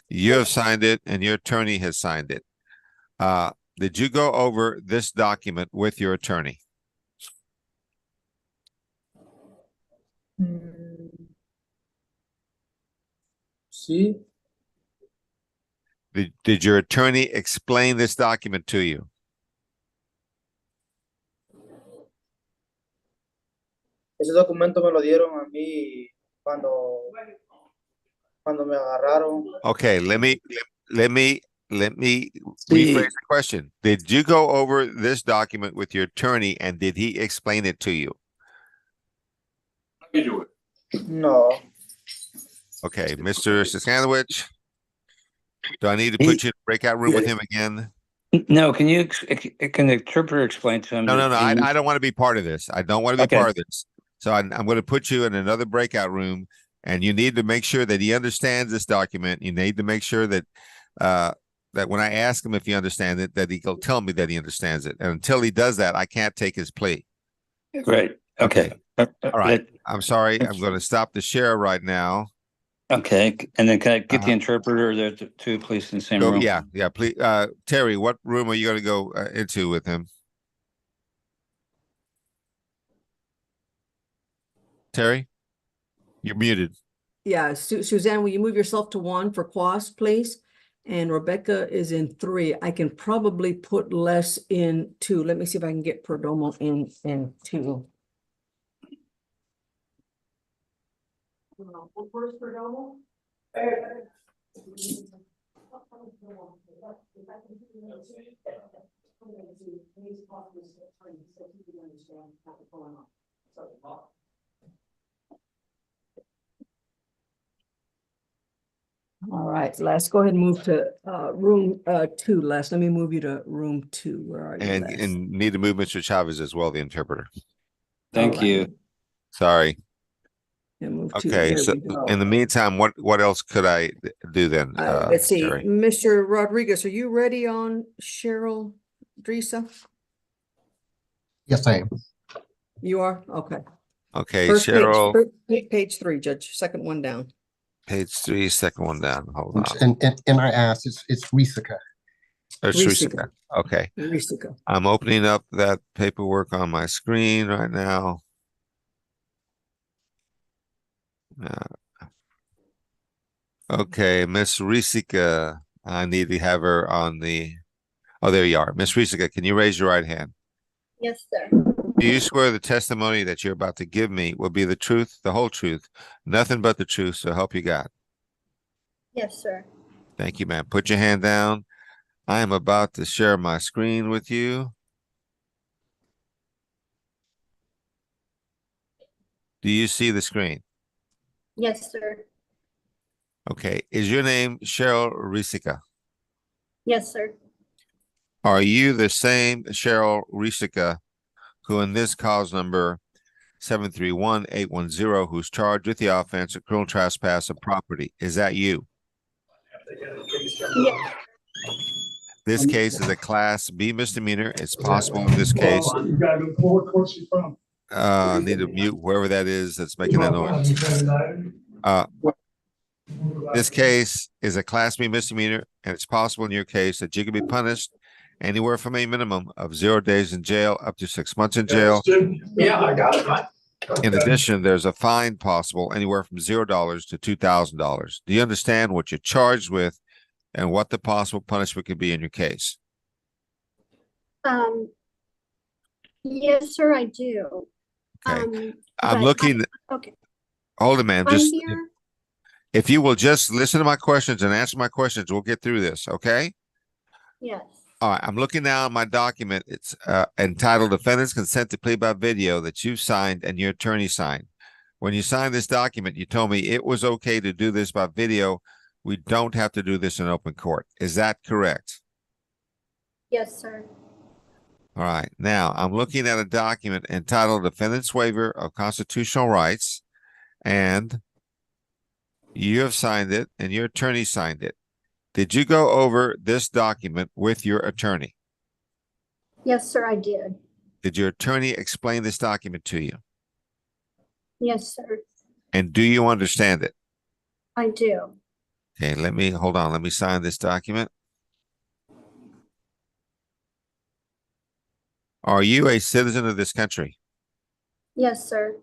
you have signed it and your attorney has signed it. Did you go over this document with your attorney? Sí, Did your attorney explain this document to you? ese documento me lo dieron a mí cuando me agarraron. Okay, let me rephrase the question. Did you go over this document with your attorney and did he explain it to you? No. Okay, Mr. Sasanowicz, do I need to put you in a breakout room with him again? No, can the interpreter explain to him? No, that he- I don't want to be part of this. I don't want to be Okay. part of this. So I'm going to put you in another breakout room, and you need to make sure that he understands this document. You need to make sure that that when I ask him if he understands it, that he'll tell me that he understands it. And until he does that, I can't take his plea. Great. Okay. All right. I'm sorry. I'm going to stop the share right now. Okay. And then can I get the interpreter there too, please, in the same Go, room? yeah, please. Terry, what room are you going to go into with him? Terry, you're muted. Yeah, Suzanne, will you move yourself to 1 for Quas, please? And Rebecca is in 3. I can probably put Les in 2. Let me see if I can get Perdomo in 2. Where's Perdomo? All right, Les, go ahead and move to room 2, Les. Let me move you to room 2. Where are you, Les? And need to move Mr. Chavez as well, the interpreter. Thank All right. you. Sorry. And move to, Okay, there so we go. in the meantime, what else could I do then? Let's see, Terry? Mr. Rodriguez, are you ready on Cheryl Drisa? Yes, I am. You are? Okay. Okay, First Cheryl, page 3, Judge, second one down. page 3, second one down. Hold on. And I asked, it's Risica. It's Risica. Risica. Okay. Risica. I'm opening up that paperwork on my screen right now. Okay, Miss Risica, I need to have her on the Oh, there you are. Miss Risica, can you raise your right hand? Yes, sir. Do you swear the testimony that you're about to give me will be the truth, the whole truth, nothing but the truth, so help you God? Yes, sir. Thank you, ma'am. Put your hand down. I am about to share my screen with you. Do you see the screen? Yes, sir. Okay. Is your name Cheryl Risica? Yes, sir. Are you the same Cheryl Risica who in this cause number 731-810, who's charged with the offense of criminal trespass of property? Is that you? Yes. This case is a Class B misdemeanor. It's possible in this case. You gotta go forward, of course, you from. Need to mute whoever that is that's making that noise. This case is a Class B misdemeanor, and it's possible in your case that you can be punished anywhere from a minimum of 0 days in jail up to 6 months in jail. Yeah, I got it, right. In addition, there's a fine possible anywhere from $0 to $2,000. Do you understand what you're charged with and what the possible punishment could be in your case? Yes, sir, I do. Okay. I'm but looking. Okay. Hold it, ma'am. I'm Just here. if you will just listen to my questions and answer my questions, we'll get through this. Okay. Yes. All right. I'm looking now at my document. It's entitled Defendant's Consent to Plea by Video that you signed and your attorney signed. When you signed this document, you told me it was okay to do this by video. We don't have to do this in open court. Is that correct? Yes, sir. All right. Now, I'm looking at a document entitled Defendant's Waiver of Constitutional Rights, and you have signed it and your attorney signed it. Did you go over this document with your attorney? Yes, sir, I did. Did your attorney explain this document to you? Yes, sir. And do you understand it? I do. Okay, hold on. Let me sign this document. Are you a citizen of this country? Yes, sir.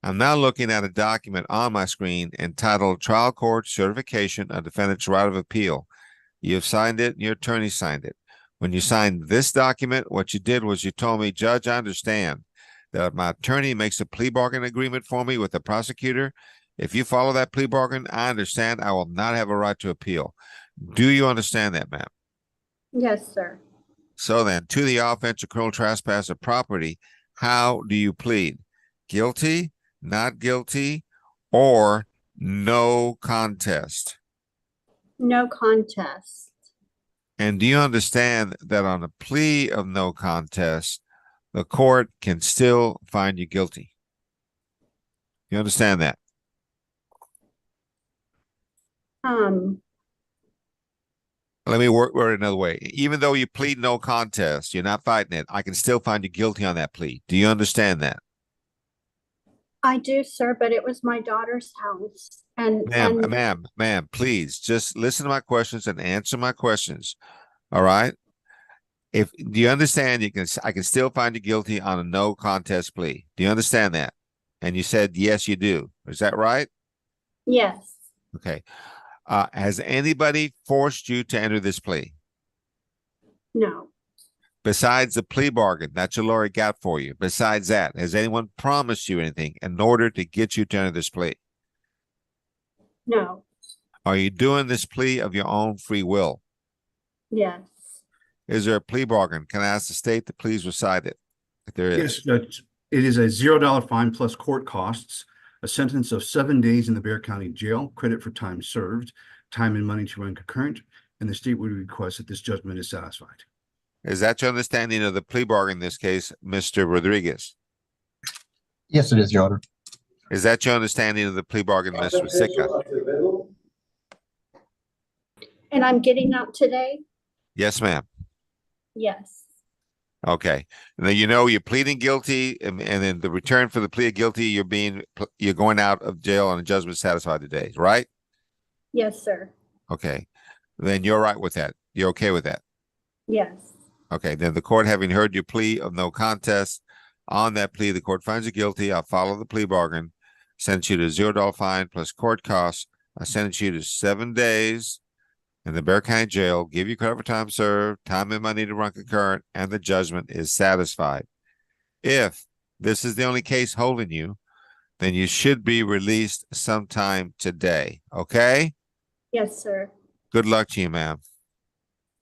I'm now looking at a document on my screen entitled Trial Court Certification of Defendant's Right of Appeal. You have signed it and your attorney signed it. When you signed this document, what you did was you told me, Judge, I understand that if my attorney makes a plea bargain agreement for me with the prosecutor, if you follow that plea bargain, I understand I will not have a right to appeal. Do you understand that, ma'am? Yes, sir. So then, to the offense of criminal trespass of property, how do you plead? Guilty, not guilty, or no contest? No contest. And do you understand that on a plea of no contest, the court can still find you guilty? You understand that? Let me word it another way. Even though you plead no contest, you're not fighting it, I can still find you guilty on that plea. Do you understand that? I do, sir, but it was my daughter's house. Ma'am, please just listen to my questions and answer my questions. All right. Do you understand I can still find you guilty on a no contest plea? Do you understand that? And you said, yes, you do. Is that right? Yes. Okay. Has anybody forced you to enter this plea? No. Besides the plea bargain that your lawyer got for you, besides that, has anyone promised you anything in order to get you to enter this plea? No. Are you doing this plea of your own free will? Yes. Is there a plea bargain? Can I ask the state to please recite it? If there is. Yes, Judge. It is a $0 fine plus court costs, a sentence of 7 days in the Bexar County Jail, credit for time served, time and money to run concurrent, and the state would request that this judgment is satisfied. Is that your understanding of the plea bargain in this case, Mr. Rodriguez? Yes, it is, Your Honor. Is that your understanding of the plea bargain, Ms. Risica? And I'm getting out today? Yes, ma'am. Yes. Okay. Now you know you're pleading guilty, and then the return for the plea of guilty, you're going out of jail on a judgment satisfied today, right? Yes, sir. Okay. Then you're right with that. You're okay with that? Yes. Okay. Then the court, having heard your plea of no contest, on that plea, the court finds you guilty. I'll follow the plea bargain, sentence you to $0 fine plus court costs. I sentence you to 7 days in the Bexar County Jail, give you credit for time served, time and money to run concurrent, and the judgment is satisfied. If this is the only case holding you, then you should be released sometime today. Okay? Yes, sir. Good luck to you, ma'am.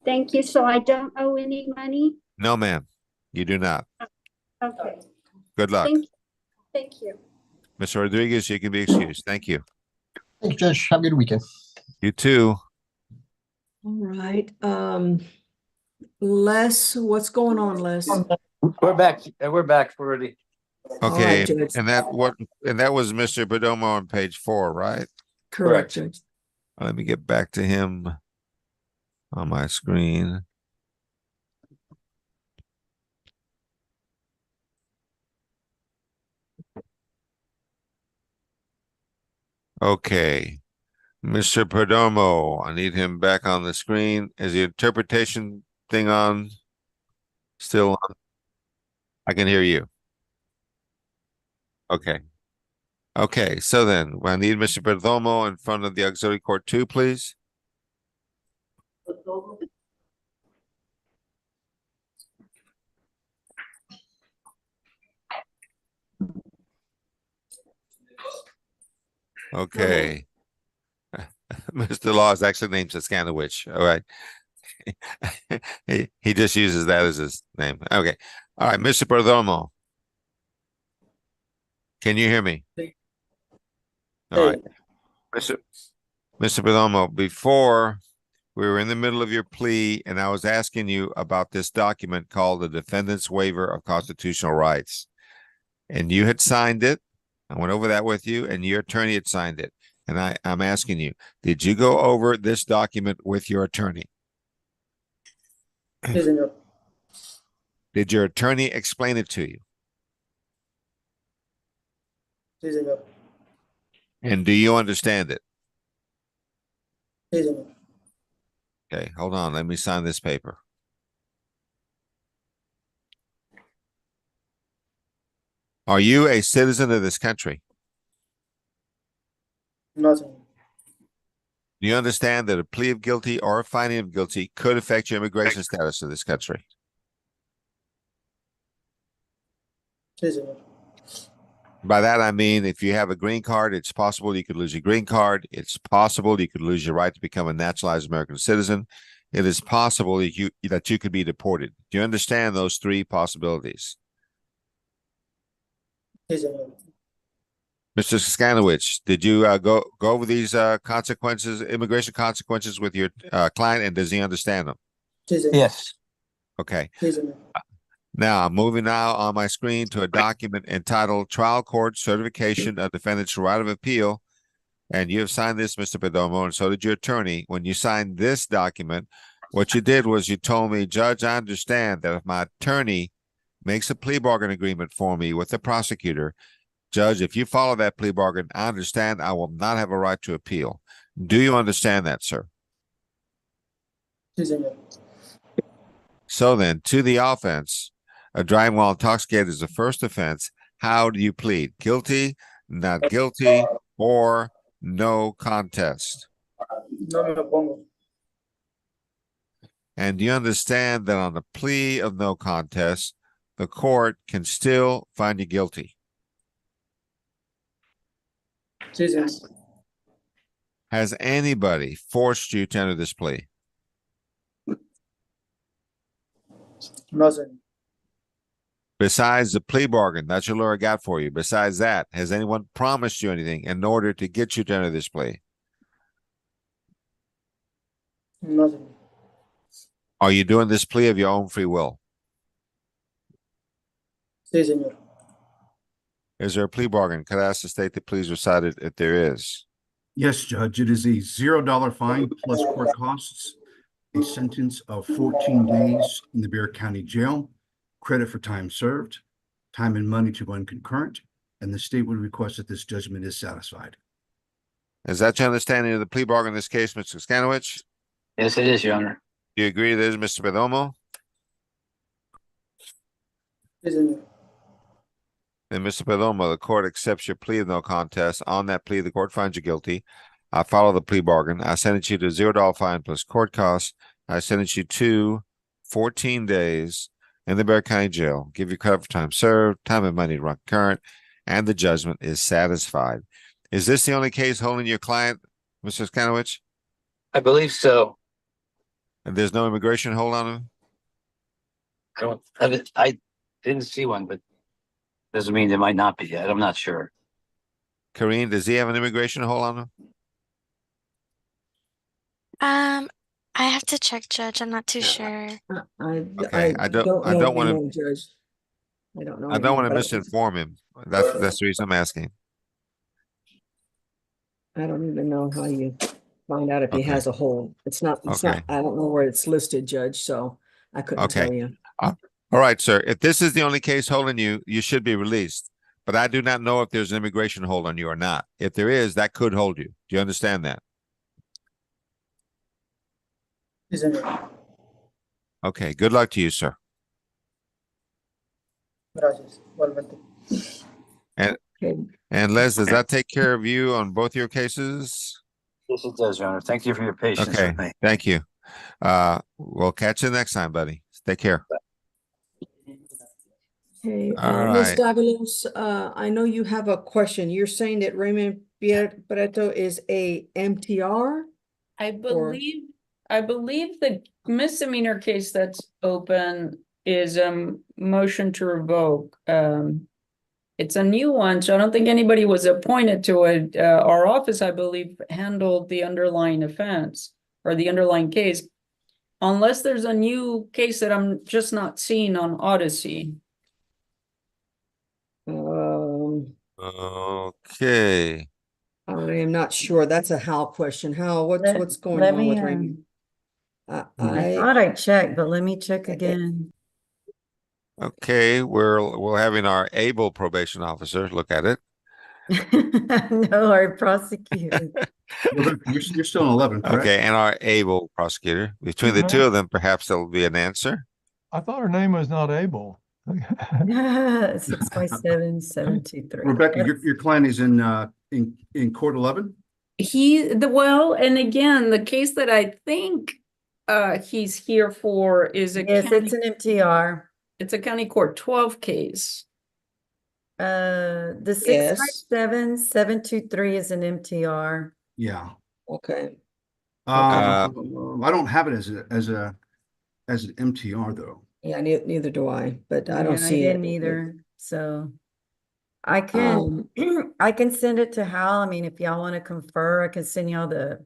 Thank you. So I don't owe any money? No, ma'am, you do not. Okay. Good luck. Thank you. Thank you. Mr. Rodriguez, you can be excused. Thank you. Thanks, Judge. Have a good weekend. You too. All right. Les, what's going on, Les? We're back. We're back already. Okay, right, Judge. and that was Mr. Perdomo on page 4, right? Correct, Judge. Let me get back to him on my screen. Okay, Mr. Perdomo, I need him back on the screen. Is the interpretation thing on? Still on? I can hear you. Okay. Okay, so then I need Mr. Perdomo in front of the auxiliary court 2, please. Okay. Mr. Law is actually named Saskanowicz. All right. he just uses that as his name. Okay. All right, Mr. Perdomo. Can you hear me? All right. Mr. Perdomo, before we were in the middle of your plea, and I was asking you about this document called the Defendant's Waiver of Constitutional Rights. And you had signed it. I went over that with you, and your attorney had signed it. And I'm asking you, did you go over this document with your attorney? Sí, señor. Did your attorney explain it to you? Sí, señor. And do you understand it? Sí, señor. Okay, hold on. Let me sign this paper. Are you a citizen of this country? No, señor. Do you understand that a plea of guilty or a finding of guilty could affect your immigration status in this country? Sí, señor. By that, I mean, if you have a green card, it's possible you could lose your green card. It's possible you could lose your right to become a naturalized American citizen. It is possible that you could be deported. Do you understand those 3 possibilities? Sí, señor. Mr. Saskanowicz, did you go over these consequences, immigration consequences with your client, and does he understand them? Sí, señor. Yes. Okay. Sí, señor. Now, I'm moving now on my screen to a document entitled Trial Court Certification of Defendant's Right of Appeal. And you have signed this, Mr. Perdomo, and so did your attorney. When you signed this document, what you did was you told me, Judge, I understand that if my attorney makes a plea bargain agreement for me with the prosecutor, Judge, if you follow that plea bargain, I understand I will not have a right to appeal. Do you understand that, sir? Sí, señor. So then, to the offense, driving while intoxicated is the first offense. How do you plead? Guilty, not guilty, or no contest? No me opongo. And do you understand that on the plea of no contest, the court can still find you guilty? Sí, señor. Has anybody forced you to enter this plea? No, señor. Besides the plea bargain that your lawyer got for you, besides that, has anyone promised you anything in order to get you to enter this plea? No, señor. Are you doing this plea of your own free will? Sí, señor. Is there a plea bargain? Could I ask the state to please recite it if there is? Yes, Judge, it is a $0 fine plus court costs, a sentence of 14 days in the Bexar County Jail, credit for time served, time and money to run concurrent, and the state would request that this judgment is satisfied. Is that your understanding of the plea bargain in this case, Mr. Skanowicz? Yes, it is, Your Honor. Do you agree that it is, Mr. Perdomo? Sí, señor. Then, Mr. Perdomo, the court accepts your plea of no contest. On that plea, the court finds you guilty. I follow the plea bargain. I sentence you to $0 fine plus court costs. I sentence you to 14 days in the Bexar County Jail. Give you credit for time served, time and money to run current, and the judgment is satisfied. Is this the only case holding your client, Mr. Skanowicz? I believe so. And there's no immigration hold on him? I didn't see one, but doesn't mean there might not be yet. I'm not sure. Karine, does he have an immigration hold on him? I have to check, Judge. I'm not too sure. Okay, I don't want to. Judge. I don't know. I don't want to anything, misinform him. That's the reason I'm asking. I don't even know how you find out if he Okay. has a hold. It's not, Okay. I don't know where it's listed, Judge, so I couldn't Okay. tell you. All right, sir. If this is the only case holding you, you should be released. But I do not know if there's an immigration hold on you or not. If there is, that could hold you. Do you understand that? Sí, señor. Okay. Good luck to you, sir. Gracias. Igualmente. And Okay. and Les, does that take care of you on both your cases? Yes, it does, Your Honor. Thank you for your patience Okay. with me. Thank you. We'll catch you next time, buddy. Take care. Okay, All Ms. right. Davalos, I know you have a question. You're saying that Raymond Barreto is a MTR? I believe the misdemeanor case that's open is motion to revoke. It's a new one, so I don't think anybody was appointed to it. Our office, I believe, handled the underlying offense or the underlying case. Unless there's a new case that I'm just not seeing on Odyssey. Okay. I am not sure. That's a Hal question. Hal, what's going Let on me, with Raymond? I thought I checked, but let me check again. Okay, we're having our able probation officer look at it. No, our prosecutor. You're still in 11, correct? Okay, and our able prosecutor. Between the two of them, perhaps there will be an answer. I thought her name was not Abel. 657-723. Rebecca, your client is in court 11? And again, the case that I think he's here for is a Yes, county, it's an MTR. it's a county court 12 case. The Yes. 657-723 is an MTR. Yeah. Okay. I don't have it as an MTR though. Yeah, neither do I, but I don't Yeah, see it. didn't either. So I can I can send it to Hal. I mean, if y'all want to confer, I can send y'all the.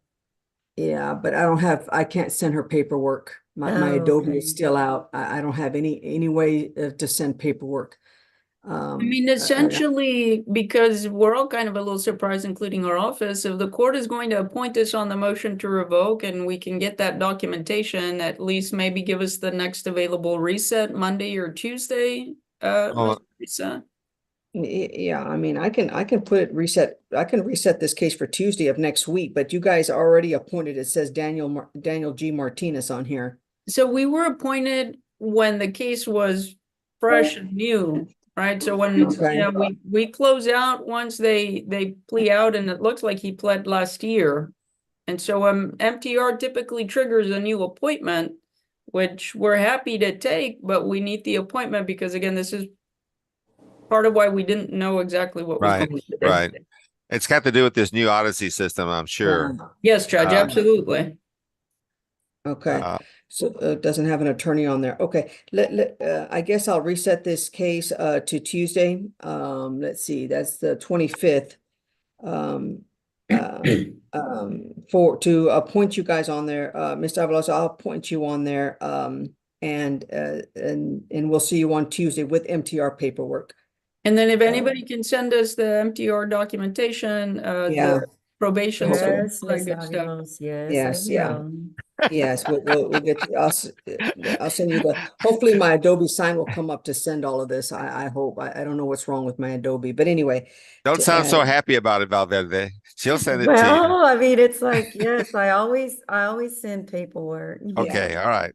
Yeah, but I can't send her paperwork. My Oh, Adobe okay. is still out. I don't have any way to send paperwork. I mean, essentially, because we're all kind of a little surprised, including our office, if the court is going to appoint us on the motion to revoke and we can get that documentation, at least maybe give us the next available reset Monday or Tuesday. Reset. Yeah, I mean, I can reset this case for Tuesday of next week, but you guys already appointed, it says Daniel G. Martinez on here. So we were appointed when the case was fresh and new, right? So when we close out once they plea out, and it looks like he pled last year. And so MTR typically triggers a new appointment, which we're happy to take, but we need the appointment because again, this is part of why we didn't know exactly what was going on. Right. It's got to do with this new Odyssey system, I'm sure. Yes, Judge, absolutely. Okay, so it doesn't have an attorney on there. Okay, I guess I'll reset this case to Tuesday. Let's see, that's the 25th. To appoint you guys on there, Mr. Avalos, I'll appoint you on there. And we'll see you on Tuesday with MTR paperwork. And then if anybody can send us the MTR documentation, the probation, Yes, all that good stuff. Yes, Yes, we'll get. I'll send you hopefully my Adobe sign will come up to send all of this. I hope. I don't know what's wrong with my Adobe, but anyway. Don't sound so happy about it, Valverde. She'll send it to you. Well, I mean, it's like, yes, I always send paperwork. Okay, all right.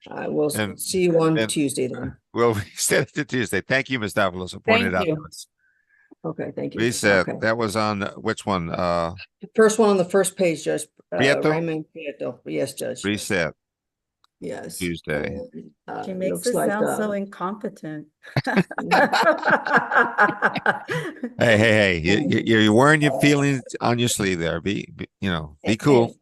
I will see you on Tuesday then. We'll send it to Tuesday. Thank you, Ms. Davalos, for pointing it out to us. Okay, thank you. Reset. Okay. That was on which one? The first one on the first page, Judge. Prieto? Raymond Prieto. Yes, Judge. Reset Yes. Tuesday. She makes looks us like, sound so incompetent. Hey, you're wearing your feelings on your sleeve there. Be cool.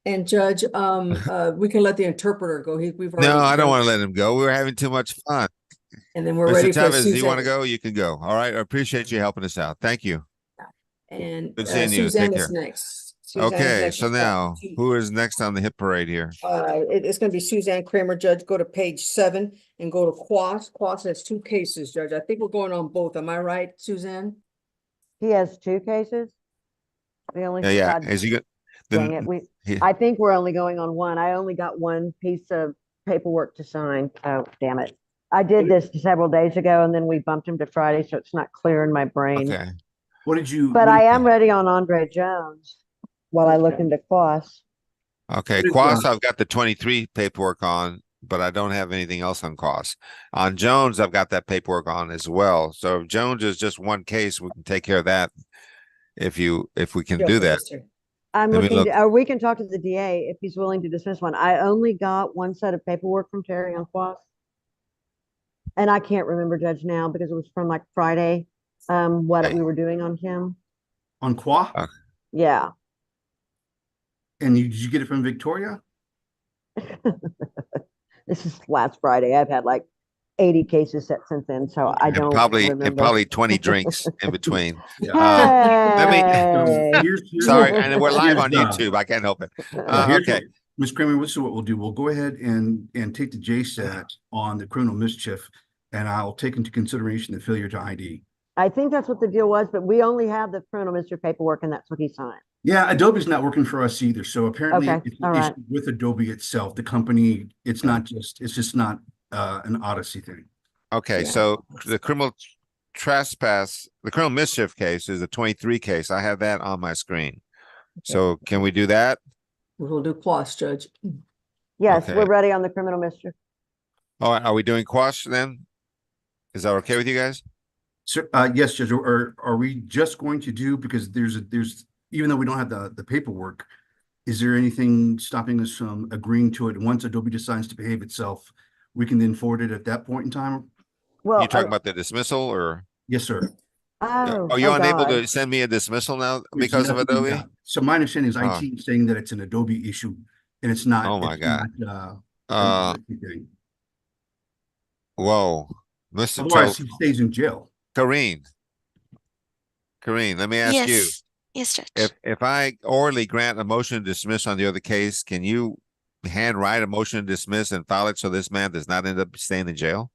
And Judge, we can let the interpreter go. We've already. No, I don't done- want to let him go. We were having too much fun. And then we're Mr. ready for Tevez, do you want to Suzanne. go? You can go. All right. I appreciate you helping us out. Thank you. And Good seeing you. Suzanne Take is care. next. Suzanne's Okay, next. so now who is next on the hit parade here? It's going to be Suzanne Kramer, Judge. Go to page 7 and go to Quas. Quas has 2 cases, Judge. I think we're going on both. Am I right, Suzanne? He has 2 cases? We only Yeah. got- Is he good? Dang it, I think we're only going on 1. I only got 1 piece of paperwork to sign. Oh, damn it. I did this several days ago and then we bumped him to Friday, so it's not clear in my brain. Okay. What did you? But I am ready on Andre Jones while I look into Quas. Okay, Quas, I've got the 23 paperwork on, but I don't have anything else on Quas. On Jones, I've got that paperwork on as well. So if Jones is just 1 case, we can take care of that if we can do that. I'm Let me looking, look. or we can talk to the DA if he's willing to dismiss one. I only got 1 set of paperwork from Terry on Quas. And I can't remember, Judge, now because it was from like Friday, what we were doing on him. On Qua? Yeah. And did you get it from Victoria? This is last Friday. I've had like 80 cases set since then, so I don't remember. And probably 20 drinks in between. Hey. Sorry, and we're live on YouTube. I can't help it. Okay. Ms. Kramer, this is what we'll do. We'll go ahead and take the JSAT on the criminal mischief, and I'll take into consideration the failure to ID. I think that's what the deal was, but we only have the criminal mischief paperwork, and that's what he signed. Yeah, Adobe's not working for us either. So apparently Okay, it's all an right. issue with Adobe itself, the company. It's just not an Odyssey thing. Okay, so the criminal mischief case is a 23 case. I have that on my screen. So can we do that? We'll do Quas, Judge. Yes, Okay. we're ready on the criminal mischief. All right, are we doing Quash then? Is that okay with you guys? So, yes, Judge, or are we just going to do, because there's even though we don't have the paperwork, is there anything stopping us from agreeing to it? Once Adobe decides to behave itself, we can then forward it at that point in time? Well, You talking about the dismissal or? Yes, sir. Are you unable to send me a dismissal now because of Adobe? So my understanding is Oh. IT is saying that it's an Adobe issue and it's not. Oh my it's God. not, Whoa. Mr. Otherwise, he stays in jail. Kareen, let me ask you. Yes, Judge. If I orally grant a motion to dismiss on the other case, can you handwrite a motion to dismiss and file it so this man does not end up staying in jail?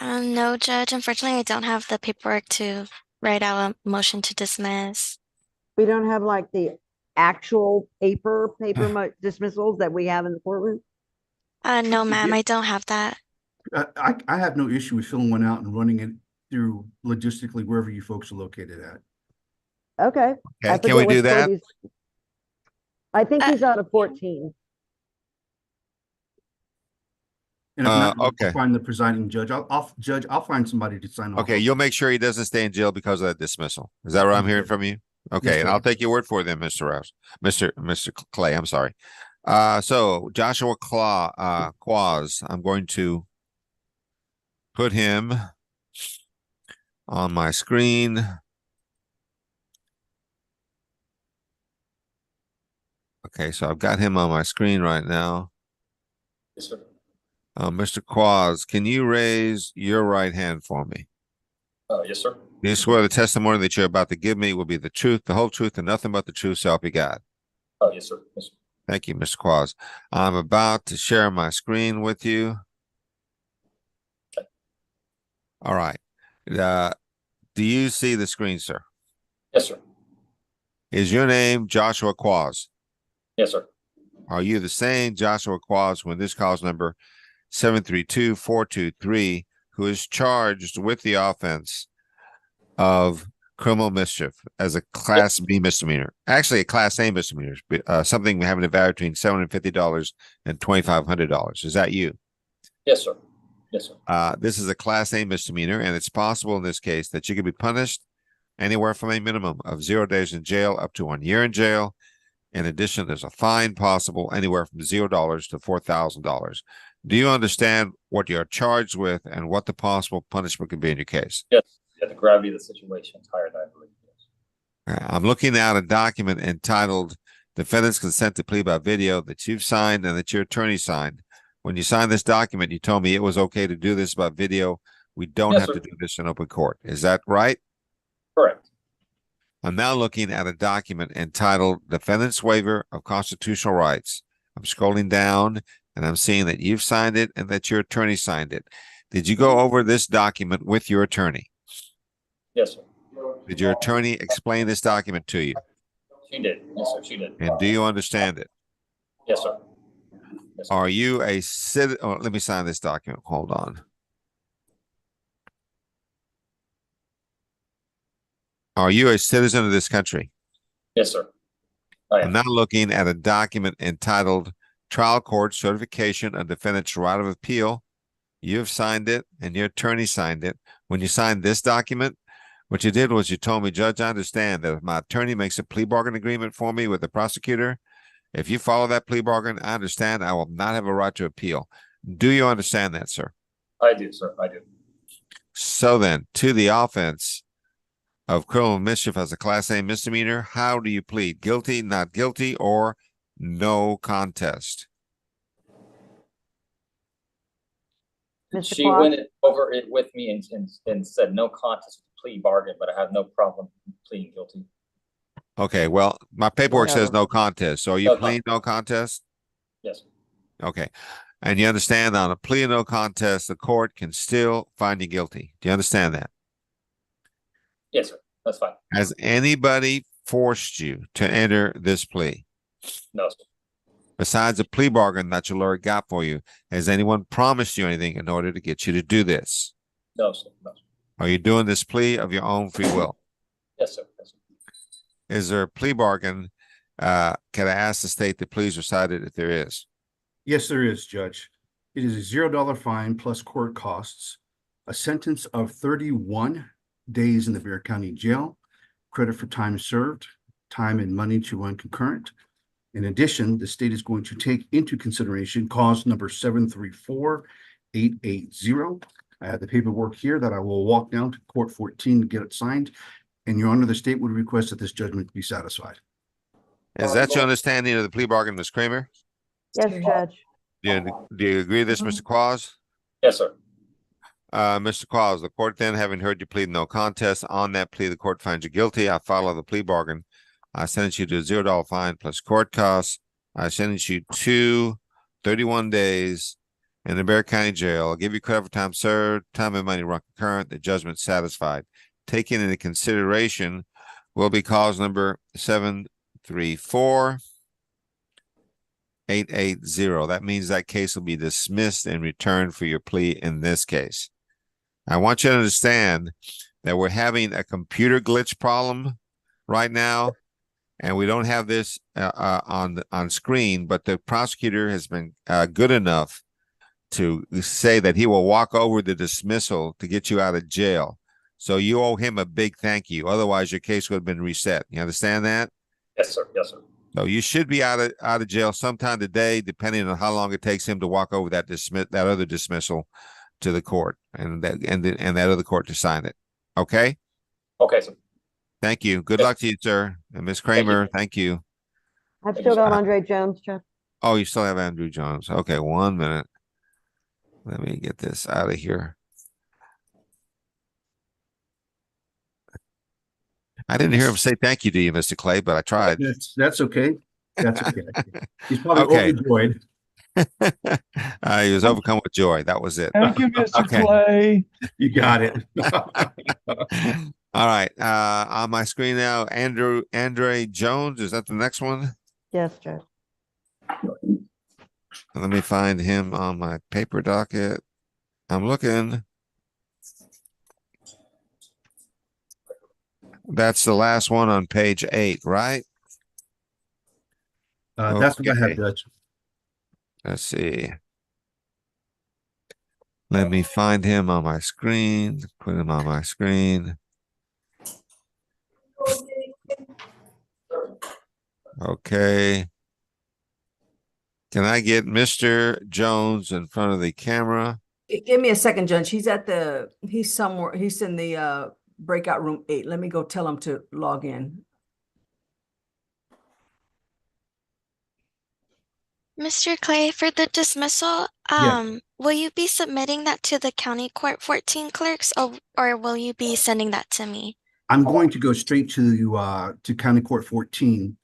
No, Judge. Unfortunately, I don't have the paperwork to write out a motion to dismiss. We don't have like the actual paper dismissals that we have in the courtroom. No, ma'am, I don't have that. I have no issue with filling one out and running it through logistically wherever you folks are located at. Okay. I Can we forget do what that? court I think he's out of 14. And if not, Okay. I'll find the presiding judge. I'll find somebody to sign off. Okay, you'll make sure he doesn't stay in jail because of that dismissal. Is that what I'm hearing from you? Okay, and sir. I'll take your word for it then, Mr. Rouse. Mr. Clay, I'm sorry. So Joshua Quaz, I'm going to put him on my screen. Okay, so I've got him on my screen right now. Yes, sir. Mr. Quaz, can you raise your right hand for me? Yes, sir. Do you swear the testimony that you're about to give me will be the truth, the whole truth, and nothing but the truth, so help you God? Yes, sir. Yes, sir. Thank you, Mr. Quaz. I'm about to share my screen with you. All right. Do you see the screen, sir? Yes, sir. Is your name Joshua Quaz? Yes, sir. Are you the same Joshua Quaz when this calls number 732-423, who is charged with the offense of criminal mischief as a Class B misdemeanor? Actually, a Class A misdemeanor, something having a value between $750 and $2,500. Is that you? Yes, sir. Yes, sir. This is a Class A misdemeanor, and it's possible in this case that you could be punished anywhere from a minimum of 0 days in jail up to 1 year in jail. In addition, there's a fine possible anywhere from $0 to $4,000. Do you understand what you're charged with and what the possible punishment could be in your case? Yes. Yeah, the gravity of the situation is higher than I believe. Yes. I'm looking at a document entitled Defendant's Consent to Plea by Video that you've signed and that your attorney signed. When you signed this document, you told me it was okay to do this by video. We don't Yes, have sir. to do this in open court. Is that right? Correct. I'm now looking at a document entitled Defendant's Waiver of Constitutional Rights. I'm scrolling down and I'm seeing that you've signed it and that your attorney signed it. Did you go over this document with your attorney? Yes, sir. Did your attorney explain this document to you? She did. Yes, sir. She did. And do you understand it? Yes, sir. Yes, sir. Are you a citizen? Oh, let me sign this document. Hold on. Are you a citizen of this country? Yes, sir. I I'm am. now looking at a document entitled Trial Court Certification of Defendant's Right of Appeal. You've signed it and your attorney signed it. When you signed this document, what you did was you told me, Judge, I understand that if my attorney makes a plea bargain agreement for me with the prosecutor, if you follow that plea bargain, I understand I will not have a right to appeal. Do you understand that, sir? I do, sir. I do. So then, to the offense of criminal mischief as a Class A misdemeanor, how do you plead? Guilty, not guilty, or no contest? Mr. She Claus? went over it with me and said no contest plea bargain, but I have no problem pleading guilty. Okay, well, my paperwork says Whatever. no contest. So are you No pleading no contest? Yes. Okay. And you understand on a plea of no contest, the court can still find you guilty. Do you understand that? Yes, sir. That's fine. Has anybody forced you to enter this plea? No, sir. Besides a plea bargain that your lawyer got for you, has anyone promised you anything in order to get you to do this? No, sir. No, sir. Are you doing this plea of your own free will? Yes, sir. Yes, sir. Is there a plea bargain? Can I ask the state to please recite it if there is? Yes, there is, Judge. It is a $0 fine plus court costs, a sentence of 31 days in the Bexar County Jail, credit for time served, time and money to run concurrent. In addition, the state is going to take into consideration cause number 734880. I have the paperwork here that I will walk down to court 14 to get it signed. And Your Honor, the state would request that this judgment be satisfied. Is that your understanding of the plea bargain, Ms. Kramer? Yes, Judge. Do you agree with this, Mr. Quaz? Yes, sir. Mr. Quaz, the court then, having heard you plead no contest, on that plea, the court finds you guilty. I follow the plea bargain. I sentence you to a $0 fine plus court costs. I sentence you to 31 days in the Bexar County Jail. I'll give you credit for time served, time and money run concurrent, the judgment satisfied. Taken into consideration will be cause number 734880. That means that case will be dismissed and returned for your plea in this case. I want you to understand that we're having a computer glitch problem right now, and we don't have this on screen, but the prosecutor has been good enough to say that he will walk over the dismissal to get you out of jail. So you owe him a big thank you. Otherwise, your case would have been reset. You understand that? Yes, sir. Yes, sir. So you should be out of jail sometime today, depending on how long it takes him to walk over that other dismissal to the court and that other court to sign it. Okay. Okay, sir. Thank you. Good luck to you, sir. And Ms. Kramer, thank you. I've still got Andre Jones, Judge. Oh, you still have Andrew Jones. Okay, 1 minute. Let me get this out of here. I didn't hear him say thank you to you, Mr. Clay, but I tried. That's okay. That's okay. He's probably Okay. overjoyed. He was overcome with joy. That was it. Thank you, Mr. Okay. Clay. You got it. All right. On my screen now, Andre Jones. Is that the next one? Yes, Judge. Let me find him on my paper docket. I'm looking. That's the last one on page 8, right? That's what I Okay. have, Judge. Let's see. Let me find him on my screen. Put him on my screen. Okay. Can I get Mr. Jones in front of the camera? Give me a second, Judge. He's somewhere, he's in the breakout room 8. Let me go tell him to log in. Mr. Clay, for the dismissal, will you be submitting that to the county court 14 clerks or will you be sending that to me? I'm going to go straight to County Court 14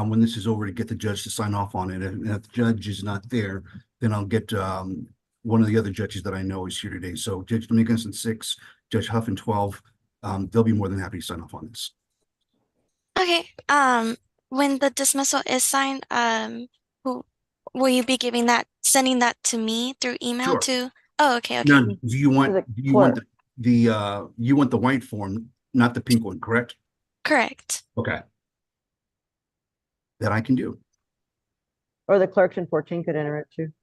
when this is over to get the judge to sign off on it. And if the judge is not there, then I'll get one of the other judges that I know is here today. So Judge Dominguez in 6, Judge Huff in 12, they'll be more than happy to sign off on this. Okay. When the dismissal is signed, will you be sending that to me through email Sure. too? Oh, okay. Now, do you want the white form, not the pink one, correct? Correct. Okay. That I can do. Or the clerks in 14 could enter it too.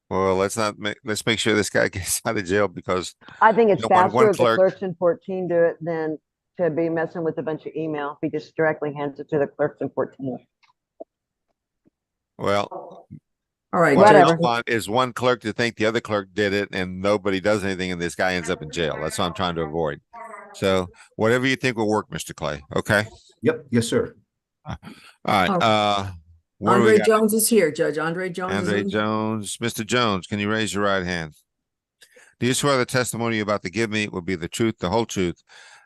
Well, let's make sure this guy gets out of jail because I think it's you don't want one faster if the clerk. clerks in 14 do it than to be messing with a bunch of email. If he just directly hands it to the clerks in 14. Well, all right, what I whatever. don't want is one clerk to think the other clerk did it and nobody does anything and this guy ends up in jail. That's what I'm trying to avoid. So whatever you think will work, Mr. Clay. Okay. Yep. Yes, sir. All right. What do we Andre got? Jones is here, Judge. Andre Jones. Andre Jones. Mr. Jones, can you raise your right hand? Do you swear the testimony you're about to give me will be the truth, the whole truth,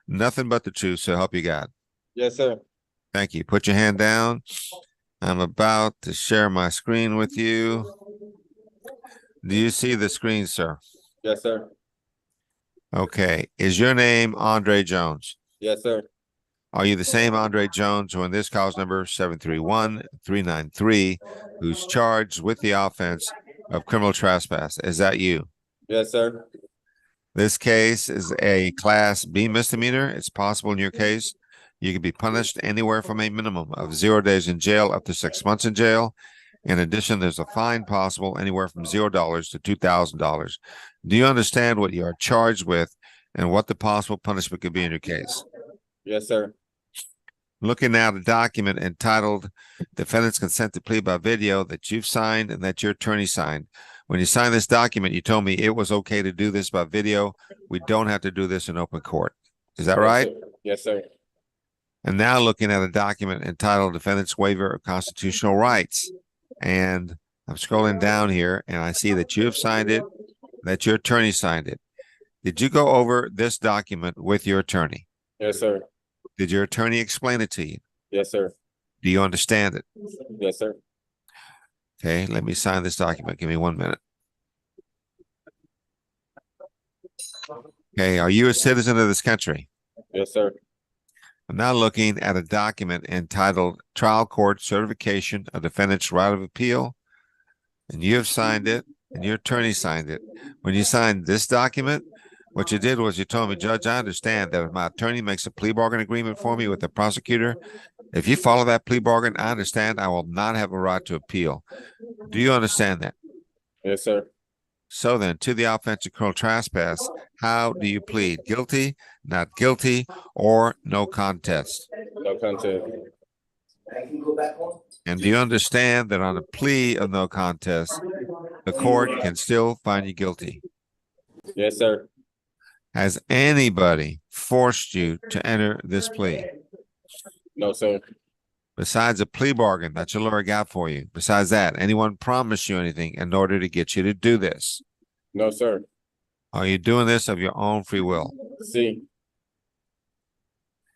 nothing but the truth, so help you God? Yes, sir. Thank you. Put your hand down. I'm about to share my screen with you. Do you see the screen, sir? Yes, sir. Okay. Is your name Andre Jones? Yes, sir. Are you the same Andre Jones who in this cause number 731-393, who's charged with the offense of criminal trespass? Is that you? Yes, sir. This case is a Class B misdemeanor. It's possible in your case you could be punished anywhere from a minimum of 0 days in jail up to 6 months in jail. In addition, there's a fine possible anywhere from $0 to $2,000. Do you understand what you are charged with and what the possible punishment could be in your case? Yes, sir. Looking at a document entitled Defendant's Consent to Plea by Video that you've signed and that your attorney signed. When you signed this document, you told me it was okay to do this by video. We don't have to do this in open court. Is that right? Yes, sir. And now looking at a document entitled Defendant's Waiver of Constitutional Rights. And I'm scrolling down here and I see that you have signed it, that your attorney signed it. Did you go over this document with your attorney? Yes, sir. Did your attorney explain it to you? Yes, sir. Do you understand it? Yes, sir. Okay, let me sign this document. Give me 1 minute. Okay, are you a citizen of this country? Yes, sir. I'm now looking at a document entitled Trial Court Certification of Defendant's Right of Appeal, and you have signed it, and your attorney signed it. When you signed this document, what you did was you told me, Judge, I understand that if my attorney makes a plea bargain agreement for me with the prosecutor, if you follow that plea bargain, I understand I will not have a right to appeal. Do you understand that? Yes, sir. So then, to the offense of criminal trespass, how do you plead? Guilty, not guilty, or no contest? No contest. And do you understand that on a plea of no contest, the court can still find you guilty? Yes, sir. Has anybody forced you to enter this plea? No, sir. Besides a plea bargain that your lawyer got for you, besides that, anyone promised you anything in order to get you to do this? No, sir. Are you doing this of your own free will? See.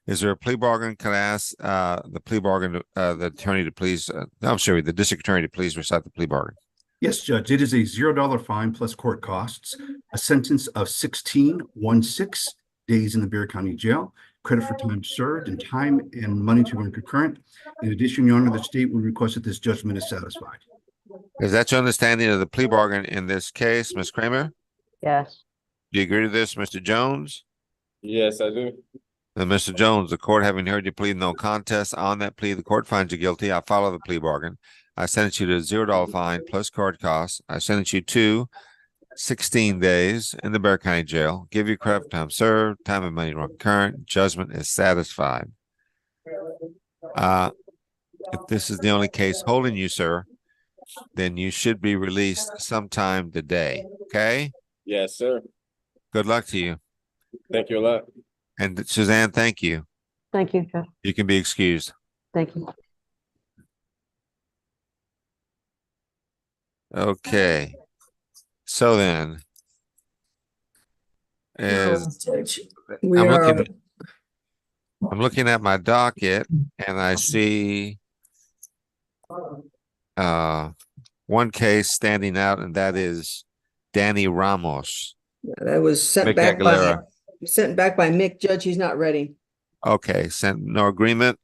Is there a plea bargain? Can I ask the plea bargain, the attorney to please, I'm sorry, the district attorney to please recite the plea bargain? Yes, Judge. It is a $0 fine plus court costs, a sentence of 16 days in the Bexar County Jail, credit for time served, and time and money to run concurrent. In addition, Your Honor, the state will request that this judgment is satisfied. Is that your understanding of the plea bargain in this case, Ms. Kramer? Yes. Do you agree to this, Mr. Jones? Yes, I do. Then, Mr. Jones, the court having heard you plead no contest on that plea, the court finds you guilty. I follow the plea bargain. I sentenced you to a $0 fine plus court costs. I sentenced you to 16 days in the Bexar County Jail. Give you credit for time served, time and money run current. Judgment is satisfied. If this is the only case holding you, sir, then you should be released sometime today. Okay? Yes, sir. Good luck to you. Thank you a lot. And Suzanne, thank you. Thank you, Judge. You can be excused. Thank you. Okay. So then, Now, as Judge, I'm we are, looking at my docket and I see one case standing out, and that is Danny Ramos. that was sent Mick back Aguilera. by Mick, Judge. He's not ready. Okay, sent no agreement.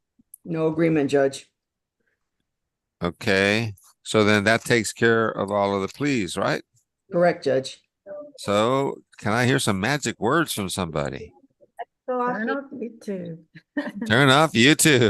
No agreement, Judge. Okay, so then that takes care of all of the pleas, right? Correct, Judge. So can I hear some magic words from somebody? Turn off YouTube. Turn off YouTube.